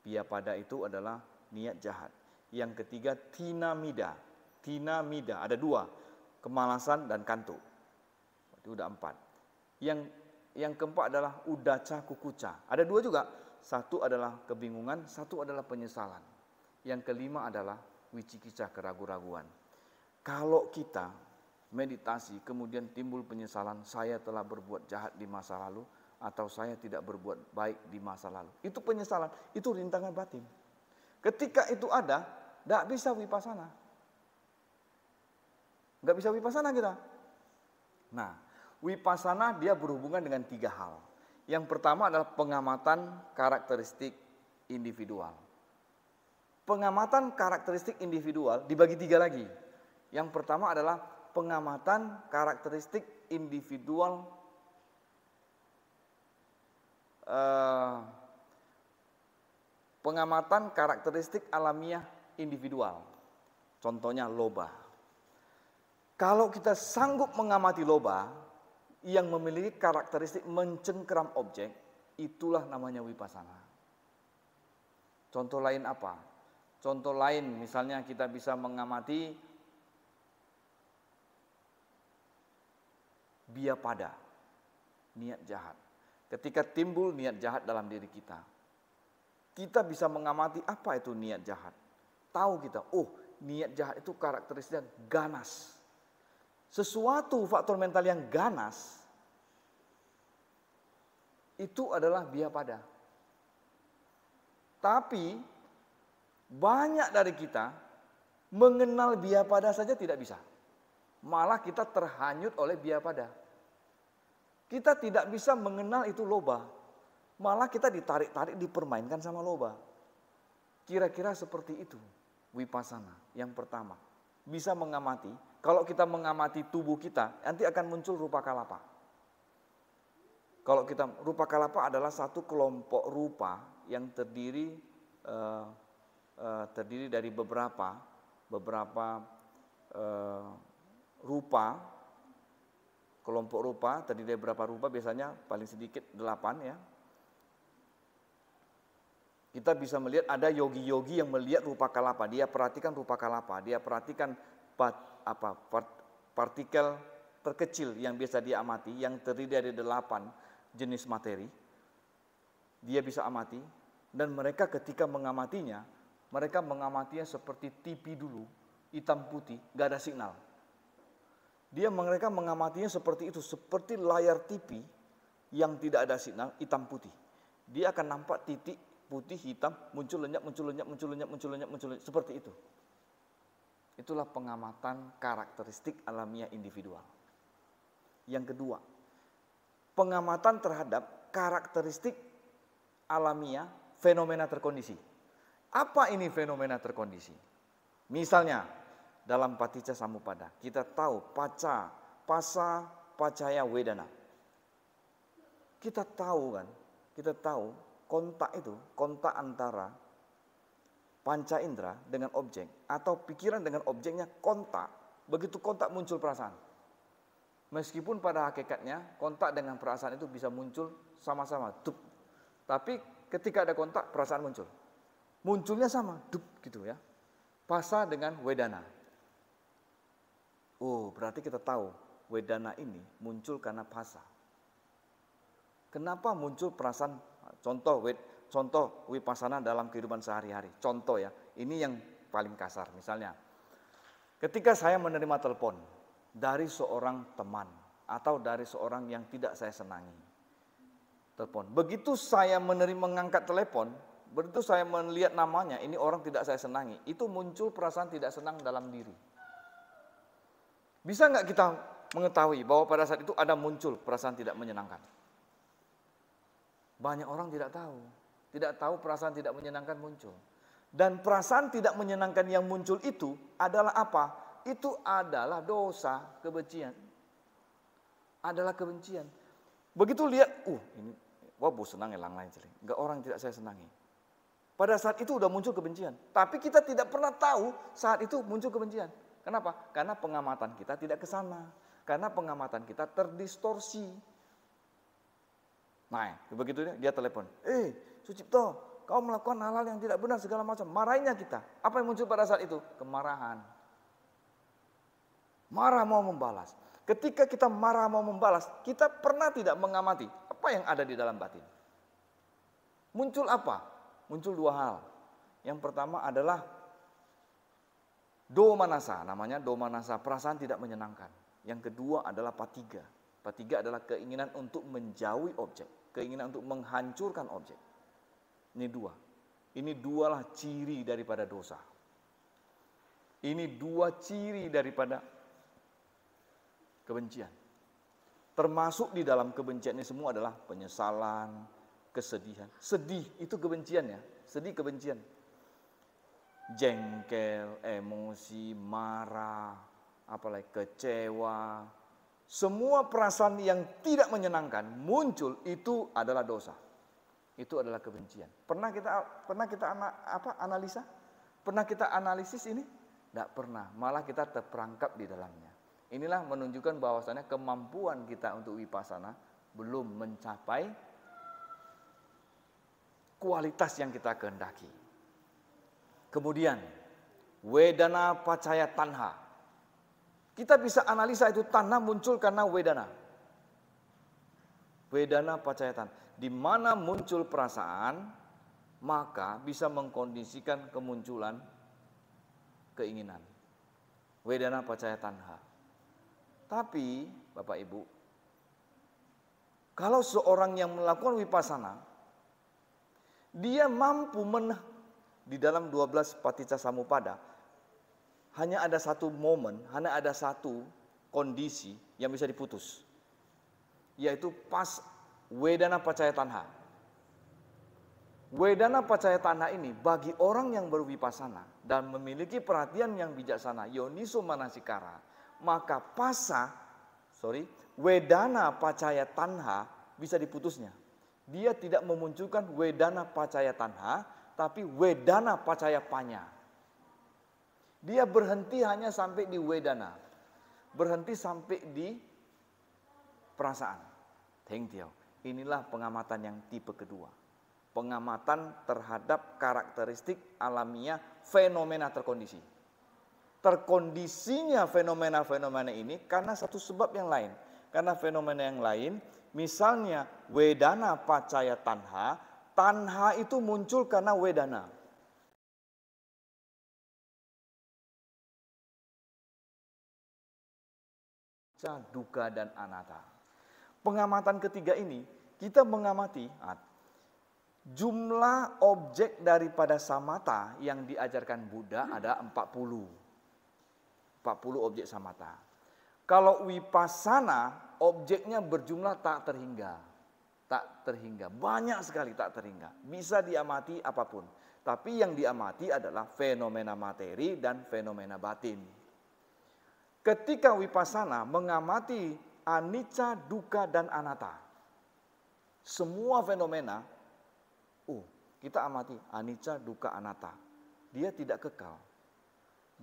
Biyapada itu adalah niat jahat. Yang ketiga tinamida. Tinamida ada 2, kemalasan dan kantuk. Itu udah 4. Yang keempat adalah udaca kukuca. Ada 2 juga. Satu adalah kebingungan, satu adalah penyesalan. Yang kelima adalah wicikica, keraguan-raguan. Kalau kita meditasi kemudian timbul penyesalan, saya telah berbuat jahat di masa lalu atau saya tidak berbuat baik di masa lalu. Itu penyesalan, itu rintangan batin. Ketika itu ada, tidak bisa vipassana. Nggak bisa vipassana kita. Nah, vipassana dia berhubungan dengan 3 hal. Yang pertama adalah pengamatan karakteristik individual. Pengamatan karakteristik individual dibagi 3 lagi. Yang pertama adalah pengamatan karakteristik individual pengamatan karakteristik alamiah individual. Contohnya loba. Kalau kita sanggup mengamati loba yang memiliki karakteristik mencengkeram objek, itulah namanya vipassana. Contoh lain apa? Contoh lain misalnya kita bisa mengamati biapada, niat jahat. Ketika timbul niat jahat dalam diri kita, kita bisa mengamati apa itu niat jahat. Tahu kita, oh niat jahat itu karakteristiknya ganas. Sesuatu faktor mental yang ganas, itu adalah biapada. Tapi, banyak dari kita mengenal biapada saja tidak bisa. Malah kita terhanyut oleh biapada. Kita tidak bisa mengenal itu loba. Malah kita ditarik-tarik, dipermainkan sama loba. Kira-kira seperti itu vipassana. Yang pertama, bisa mengamati. Kalau kita mengamati tubuh kita, nanti akan muncul rupa kalapa. Kalau kita, rupa kalapa adalah satu kelompok rupa yang terdiri dari beberapa rupa. Kelompok rupa terdiri dari beberapa rupa, biasanya paling sedikit 8 ya. Kita bisa melihat ada yogi-yogi yang melihat rupa kalapa, dia perhatikan rupa kalapa, dia perhatikan partikel terkecil yang biasa dia amati, yang terdiri dari 8 jenis materi. Dia bisa amati, dan mereka ketika mengamatinya, mereka mengamatinya seperti TV dulu, hitam putih, gak ada signal. Mereka mengamatinya seperti itu, seperti layar TV yang tidak ada signal, hitam putih. Dia akan nampak titik putih, hitam, muncul lenyap, muncul lenyap, muncul lenyap, muncul lenyap, muncul lenyap, seperti itu. Itulah pengamatan karakteristik alamiah individual. Yang kedua, pengamatan terhadap karakteristik alamiah fenomena terkondisi. Apa ini fenomena terkondisi? Misalnya, dalam Paticca Samuppada, kita tahu pasa, pacaya, wedana. Kita tahu kontak antara panca indera dengan objek atau pikiran dengan objeknya kontak. Begitu kontak muncul perasaan. Meskipun pada hakikatnya kontak dengan perasaan itu bisa muncul sama-sama, dup. Tapi ketika ada kontak perasaan muncul. Munculnya sama, dup gitu ya. Pasa dengan wedana. Oh, berarti kita tahu wedana ini muncul karena phasa. Kenapa muncul perasaan? Contoh vipassana dalam kehidupan sehari-hari. Contoh ya, ini yang paling kasar. Misalnya, ketika saya menerima telepon dari seorang teman atau dari seorang yang tidak saya senangi. Telepon. Begitu saya mengangkat telepon, begitu saya melihat namanya, ini orang tidak saya senangi, itu muncul perasaan tidak senang dalam diri. Bisa nggak kita mengetahui bahwa pada saat itu ada muncul perasaan tidak menyenangkan? Banyak orang tidak tahu perasaan tidak menyenangkan muncul. Dan perasaan tidak menyenangkan yang muncul itu adalah apa? Itu adalah dosa, kebencian. Adalah kebencian. Begitu lihat, ini, bu senang elang lain celing. Enggak, orang tidak saya senangi. Pada saat itu udah muncul kebencian. Tapi kita tidak pernah tahu saat itu muncul kebencian. Kenapa? Karena pengamatan kita tidak ke sana. Karena pengamatan kita terdistorsi. Nah, begitu dia telepon. Sucipto, kau melakukan hal-hal yang tidak benar segala macam. Marahinnya kita. Apa yang muncul pada saat itu? Kemarahan. Marah mau membalas. Ketika kita marah mau membalas, kita pernah tidak mengamati apa yang ada di dalam batin? Muncul apa? Muncul dua hal. Yang pertama adalah domanasa, namanya domanasa, perasaan tidak menyenangkan. Yang kedua adalah patiga. Patiga adalah keinginan untuk menjauhi objek, keinginan untuk menghancurkan objek. Ini dua. Ini dualah ciri daripada dosa. Ini dua ciri daripada kebencian. Termasuk di dalam kebencian ini semua adalah penyesalan, kesedihan. Sedih itu kebencian ya, sedih kebencian. Jengkel, emosi, marah, apalagi kecewa. Semua perasaan yang tidak menyenangkan muncul itu adalah dosa. Itu adalah kebencian. Pernah kita analisa? Pernah kita analisis ini? Tidak pernah, malah kita terperangkap di dalamnya. Inilah menunjukkan bahwasannya kemampuan kita untuk vipassana belum mencapai kualitas yang kita kehendaki. Kemudian, wedana pacaya tanha. Kita bisa analisa itu tanha muncul karena wedana. Wedana pacaya tanha. Di mana muncul perasaan, maka bisa mengkondisikan kemunculan keinginan. Wedana pacaya tanha. Tapi, Bapak Ibu, kalau seorang yang melakukan vipassana, dia mampu di dalam 12 paticca samuppada, hanya ada satu momen, hanya ada satu kondisi yang bisa diputus. Yaitu pas wedana pacaya tanha. Wedana pacaya tanha ini bagi orang yang bervipassana dan memiliki perhatian yang bijaksana, yoniso manasikara, maka wedana pacaya tanha bisa diputusnya. Dia tidak memunculkan wedana pacaya tanha, tapi wedana pacaya panya. Dia berhenti hanya sampai di wedana, berhenti sampai di perasaan. Tengtiao. Inilah pengamatan yang tipe kedua. Pengamatan terhadap karakteristik alamiah fenomena terkondisi. Terkondisinya fenomena-fenomena ini karena satu sebab yang lain. Karena fenomena yang lain, misalnya wedana pacaya tanha, tanha itu muncul karena wedana. Dukkha dan anatta. Pengamatan ketiga ini, kita mengamati jumlah objek daripada samatha yang diajarkan Buddha ada 40 objek samatha. Kalau vipassana, objeknya berjumlah tak terhingga. Banyak sekali tak terhingga. Bisa diamati apapun. Tapi yang diamati adalah fenomena materi dan fenomena batin. Ketika vipassana mengamati anicca, dukkha, dan anatta. Semua fenomena, kita amati anicca, dukkha, anatta. Dia tidak kekal.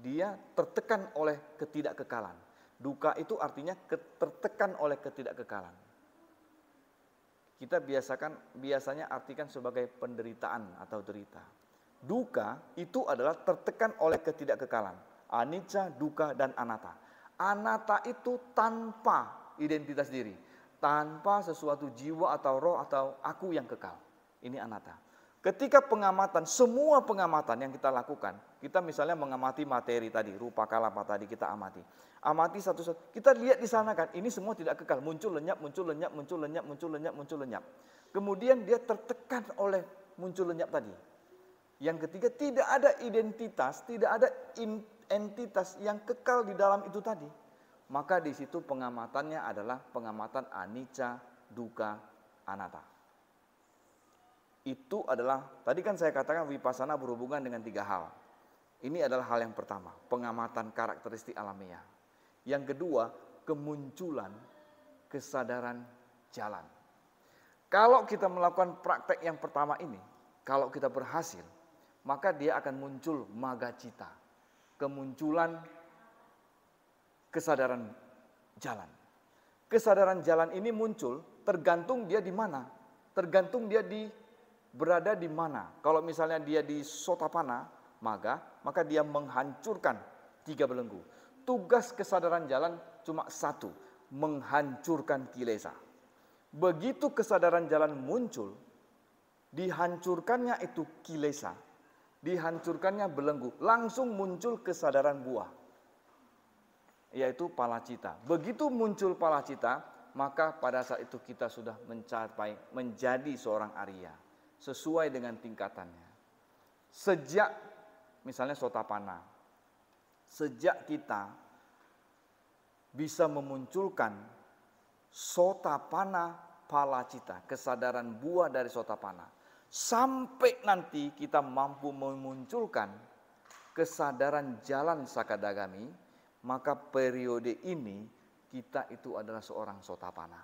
Dia tertekan oleh ketidakkekalan. Dukkha itu artinya tertekan oleh ketidakkekalan. Kita biasanya artikan sebagai penderitaan atau derita. Dukkha itu adalah tertekan oleh ketidakkekalan. Anicca, dukkha, dan anatta. Anatta itu tanpa identitas diri, tanpa sesuatu jiwa atau roh atau aku yang kekal. Ini anatta. Ketika pengamatan, semua pengamatan yang kita lakukan, kita misalnya mengamati materi tadi, rupa kalapa tadi kita amati. Amati satu-satu, kita lihat di sana kan, ini semua tidak kekal, muncul lenyap, muncul lenyap, muncul lenyap, muncul lenyap, muncul lenyap. Kemudian dia tertekan oleh muncul lenyap tadi. Yang ketiga, tidak ada identitas, tidak ada entitas yang kekal di dalam itu tadi. Maka di situ pengamatannya adalah pengamatan anicca, dukkha, anatta. Itu adalah, tadi kan saya katakan vipassana berhubungan dengan 3 hal. Ini adalah hal yang pertama, pengamatan karakteristik alamiah. Yang kedua, kemunculan kesadaran jalan. Kalau kita melakukan praktek yang pertama ini, kalau kita berhasil, maka dia akan muncul magacita, kemunculan kesadaran jalan. Kesadaran jalan ini muncul tergantung dia di mana, tergantung dia berada di mana. Kalau misalnya dia di Sotapanna, maka dia menghancurkan 3 belenggu. Tugas kesadaran jalan cuma satu, menghancurkan kilesa. Begitu kesadaran jalan muncul, dihancurkannya itu kilesa, dihancurkannya belenggu, langsung muncul kesadaran buah, yaitu palacita. Begitu muncul palacita, maka pada saat itu kita sudah mencapai menjadi seorang Arya, sesuai dengan tingkatannya. Sejak misalnya Sotapanna, sejak kita bisa memunculkan Sotapanna palacita, kesadaran buah dari Sotapanna, sampai nanti kita mampu memunculkan kesadaran jalan Sakadagami, maka periode ini kita itu adalah seorang Sotapanna.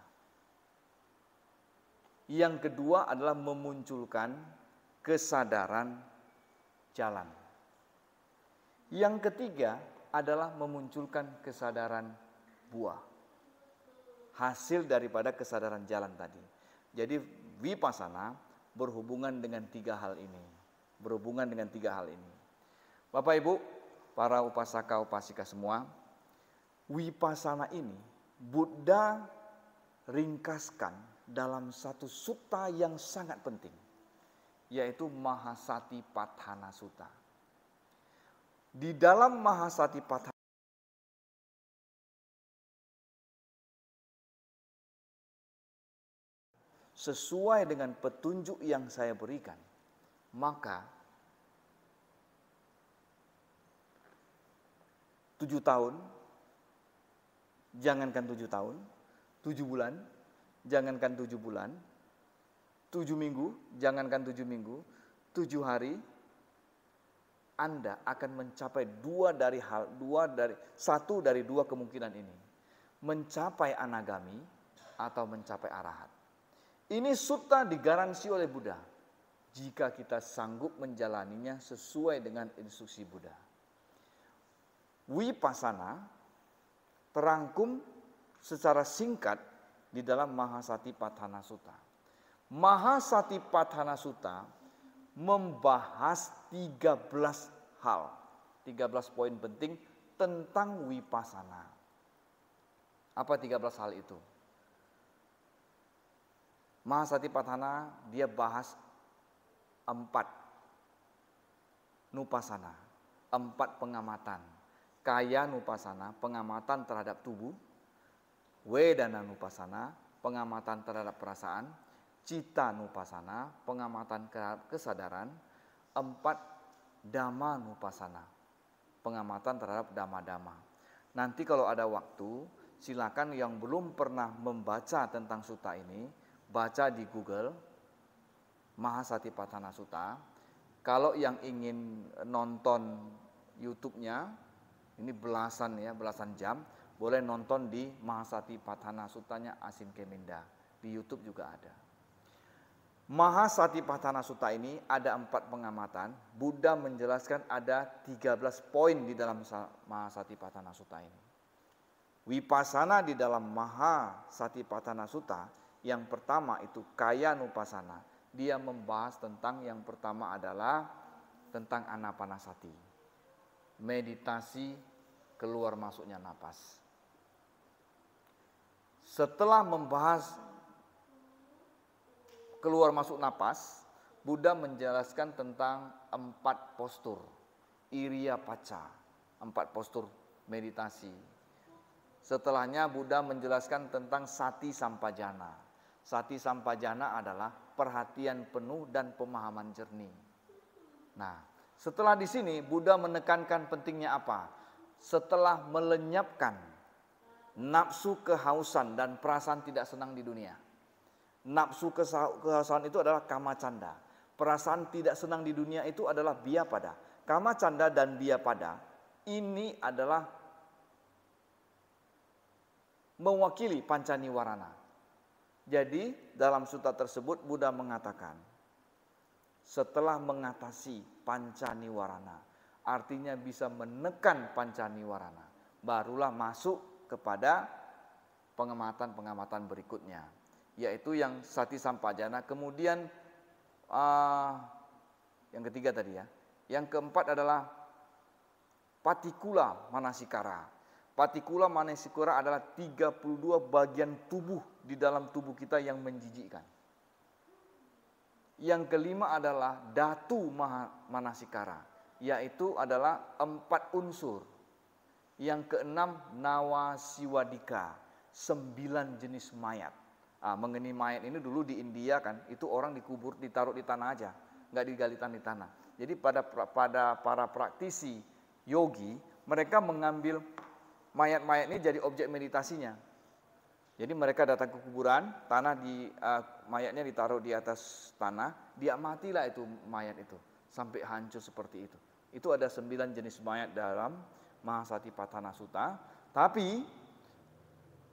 Yang kedua adalah memunculkan kesadaran jalan. Yang ketiga adalah memunculkan kesadaran buah, hasil daripada kesadaran jalan tadi. Jadi Vipassana berhubungan dengan tiga hal ini. Bapak Ibu, para upasaka upasika semua, Vipassana ini Buddha ringkaskan dalam satu sutta yang sangat penting, yaitu Mahasatipatthana Sutta. Di dalam Mahasatipatthana sesuai dengan petunjuk yang saya berikan, maka 7 tahun, jangankan 7 tahun, 7 bulan, jangankan 7 bulan, 7 minggu, jangankan 7 minggu, 7 hari, Anda akan mencapai satu dari dua kemungkinan ini. Mencapai anagami atau mencapai arahat. Ini sutta digaransi oleh Buddha jika kita sanggup menjalaninya sesuai dengan instruksi Buddha. Vipassana terangkum secara singkat di dalam Mahasatipatthana Sutta. Mahasatipatthana Sutta membahas 13 hal, 13 poin penting tentang Vipassana. Apa 13 hal itu? Mahasatipatthana dia bahas 4 nupassana, 4 pengamatan. Kaya nupassana, pengamatan terhadap tubuh. Wedana nupassana, pengamatan terhadap perasaan. Cita nupassana, pengamatan terhadap kesadaran. 4 dhamma nupassana, pengamatan terhadap dhamma-dhamma. Nanti kalau ada waktu, silakan yang belum pernah membaca tentang sutta ini, baca di Google Mahasatipatthana Sutta. Kalau yang ingin nonton YouTube-nya, ini belasan jam, boleh nonton di Mahasatipatthana Suttanya Asin Keminda. Di YouTube juga ada. Mahasatipatthana Sutta ini ada 4 pengamatan. Buddha menjelaskan ada 13 poin di dalam Mahasatipatthana Sutta ini. Vipassana di dalam Mahasatipatthana Sutta, yang pertama itu kaya nupassana. Dia membahas tentang yang pertama adalah tentang anapanasati. Meditasi keluar masuknya napas. Setelah membahas keluar masuk napas, Buddha menjelaskan tentang 4 postur Iriyapacha, 4 postur meditasi. Setelahnya Buddha menjelaskan tentang sati sampajana. Sati sampajana adalah perhatian penuh dan pemahaman jernih. Nah, setelah di sini Buddha menekankan pentingnya apa? Setelah melenyapkan nafsu kehausan dan perasaan tidak senang di dunia. Nafsu kehausan itu adalah kamacanda. Perasaan tidak senang di dunia itu adalah biyapada. Kamacanda dan biyapada ini adalah mewakili pancaniwarana. Jadi dalam sutta tersebut Buddha mengatakan, setelah mengatasi pancaniwarana, artinya bisa menekan pancaniwarana, barulah masuk kepada pengamatan-pengamatan berikutnya, yaitu yang sati sampajana. Kemudian yang ketiga tadi ya. Yang keempat adalah patikula manasikara. Patikula manasikura adalah 32 bagian tubuh di dalam tubuh kita yang menjijikkan. Yang kelima adalah datu manasikara, yaitu adalah 4 unsur. Yang keenam nawasiwadika, 9 jenis mayat. Mengenai mayat ini dulu di India kan, itu orang dikubur, ditaruh di tanah aja, nggak digalitan di tanah. Jadi pada para praktisi yogi, mereka mengambil mayat-mayat ini jadi objek meditasinya. Jadi mereka datang ke kuburan, mayatnya ditaruh di atas tanah, dia matilah itu mayat itu sampai hancur seperti itu. Itu ada 9 jenis mayat dalam Mahasatipatthana Sutta. Tapi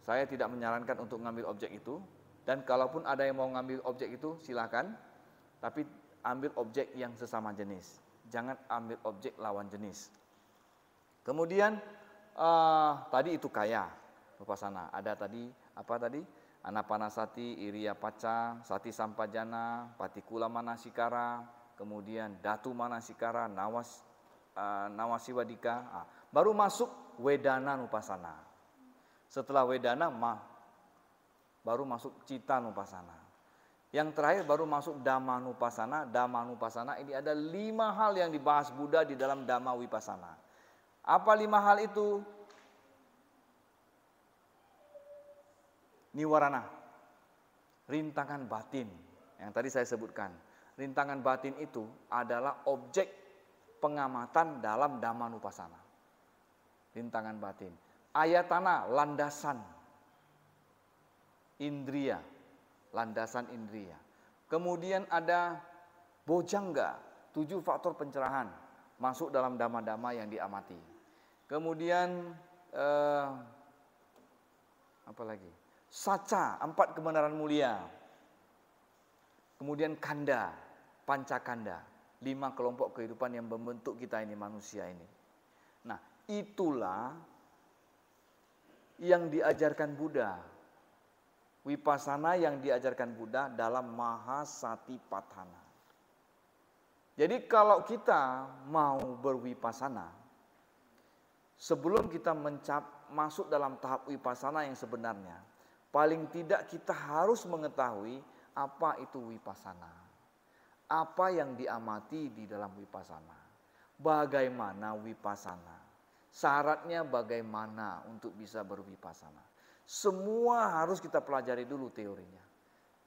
saya tidak menyarankan untuk mengambil objek itu. Dan kalaupun ada yang mau ngambil objek itu silakan, tapi ambil objek yang sesama jenis. Jangan ambil objek lawan jenis. Kemudian tadi itu kaya Vipassana. Ada tadi apa tadi? Anapanasati, Iriyapaca, Sati Sampajana, Patikula Manasikara, kemudian Datu Manasikara, Nawasiwadika. Baru masuk Wedana Nupassana. Setelah Wedana baru masuk Cita Nupassana. Yang terakhir baru masuk Dhamma Nupassana. Dhamma Nupassana ini ada 5 hal yang dibahas Buddha di dalam Dhamma Vipassana. Apa 5 hal itu? Niwarana, rintangan batin yang tadi saya sebutkan. Rintangan batin itu adalah objek pengamatan dalam Dhammanupassana. Rintangan batin. Ayatana, landasan indria, landasan indria. Kemudian ada bojangga, 7 faktor pencerahan masuk dalam dhamma-dhamma yang diamati. Kemudian apa lagi? Saca, 4 kebenaran mulia. Kemudian kanda, pancakanda, 5 kelompok kehidupan yang membentuk kita ini, manusia ini. Nah, itulah yang diajarkan Buddha. Vipassana yang diajarkan Buddha dalam Mahasatipatthana. Jadi kalau kita mau bervipassana, sebelum kita masuk dalam tahap vipassana yang sebenarnya, paling tidak kita harus mengetahui apa itu vipassana. Apa yang diamati di dalam vipassana. Bagaimana vipassana. Syaratnya bagaimana untuk bisa bervipassana. Semua harus kita pelajari dulu teorinya.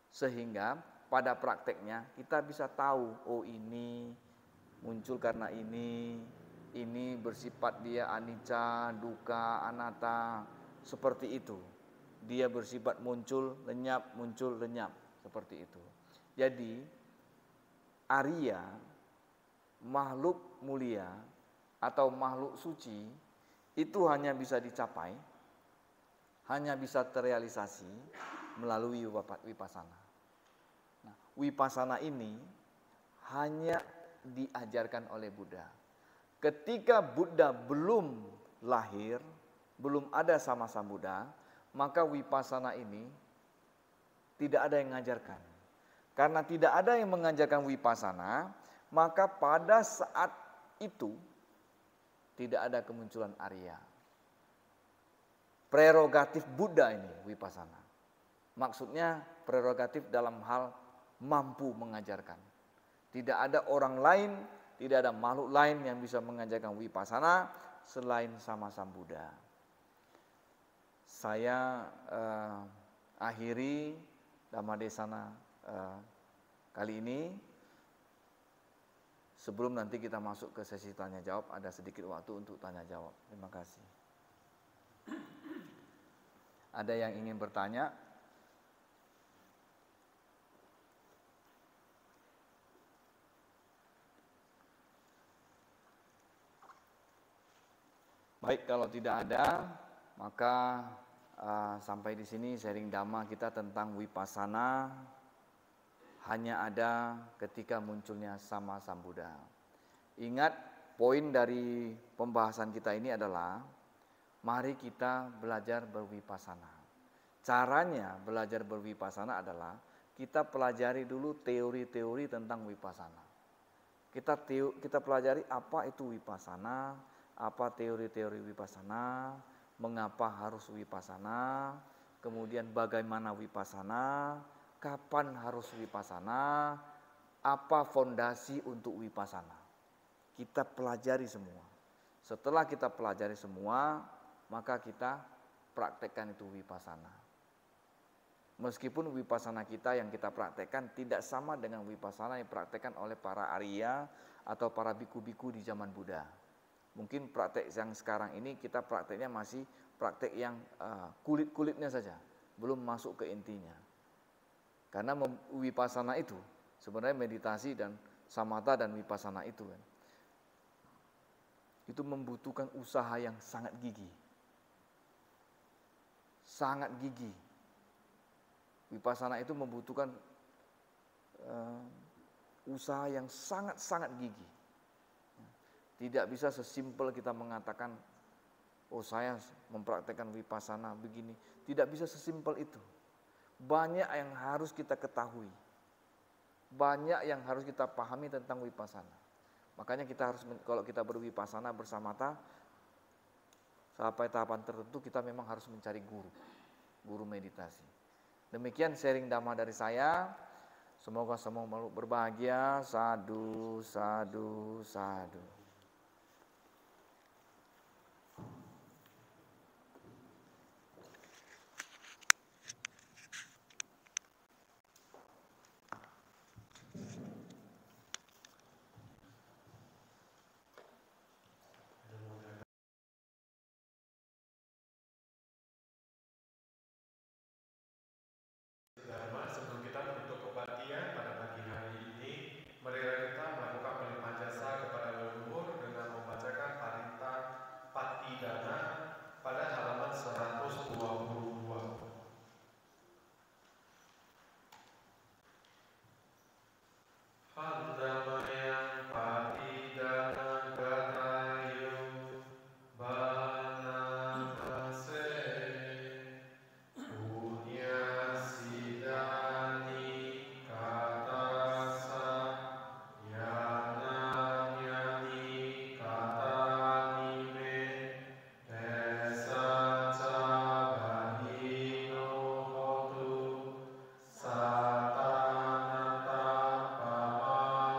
Sehingga pada prakteknya kita bisa tahu, oh ini muncul karena ini bersifat dia anicca, dukkha, anatta, seperti itu. Dia bersifat muncul, lenyap, seperti itu. Jadi Arya, makhluk mulia atau makhluk suci itu hanya bisa dicapai, hanya bisa terrealisasi melalui vipassana. Nah, vipassana ini hanya diajarkan oleh Buddha. Ketika Buddha belum lahir, belum ada sama Sang Buddha, maka vipassana ini tidak ada yang mengajarkan. Karena tidak ada yang mengajarkan vipassana, maka pada saat itu tidak ada kemunculan Arya. Prerogatif Buddha ini vipassana. Maksudnya prerogatif dalam hal mampu mengajarkan. Tidak ada orang lain, tidak ada makhluk lain yang bisa mengajarkan vipassana selain sama Sang Buddha. Saya akhiri Dhammadesana kali ini. Sebelum nanti kita masuk ke sesi tanya jawab, ada sedikit waktu untuk tanya jawab. Terima kasih. Ada yang ingin bertanya? Baik, kalau tidak ada, maka sampai di sini sharing dhamma kita tentang vipassana hanya ada ketika munculnya sama Sang Buddha. Ingat, poin dari pembahasan kita ini adalah mari kita belajar bervipassana. Caranya belajar bervipassana adalah kita pelajari dulu teori-teori tentang vipassana. Kita pelajari apa itu vipassana, apa teori-teori vipassana, mengapa harus wipasana, kemudian bagaimana wipasana, kapan harus wipasana, apa fondasi untuk wipasana. Kita pelajari semua. Setelah kita pelajari semua, maka kita praktekkan itu wipasana. Meskipun wipasana kita yang kita praktekkan tidak sama dengan wipasana yang dipraktekkan oleh para Arya atau para biku-biku di zaman Buddha. Mungkin praktek yang sekarang ini kita prakteknya masih praktek yang kulit-kulitnya saja, belum masuk ke intinya. Karena wipasana itu sebenarnya meditasi dan samatha dan wipasana itu kan, itu membutuhkan usaha yang sangat gigih. Sangat gigih. Wipasana itu membutuhkan usaha yang sangat-sangat gigih. Tidak bisa sesimpel kita mengatakan, oh saya mempraktekkan wipasana begini. Tidak bisa sesimpel itu. Banyak yang harus kita ketahui. Banyak yang harus kita pahami tentang wipasana. Makanya kita harus, kalau kita berwipasana bersamata, sampai tahapan tertentu kita memang harus mencari guru meditasi. Demikian sharing dhamma dari saya. Semoga semua makhluk berbahagia. Sadhu, sadhu, sadhu.
Dharma, sebelum kita menutup kebaktian pada pagi hari ini, marilah kita melakukan pelimpahan jasa kepada leluhur dengan membacakan Parita Patidana pada halaman 122. Handamayang Patidana Gatayu Banakase Punya Sidani Katasa Yananyani Katanime Desa Cabahino Hotu Satanata Pamana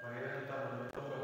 Marilah kita menuntut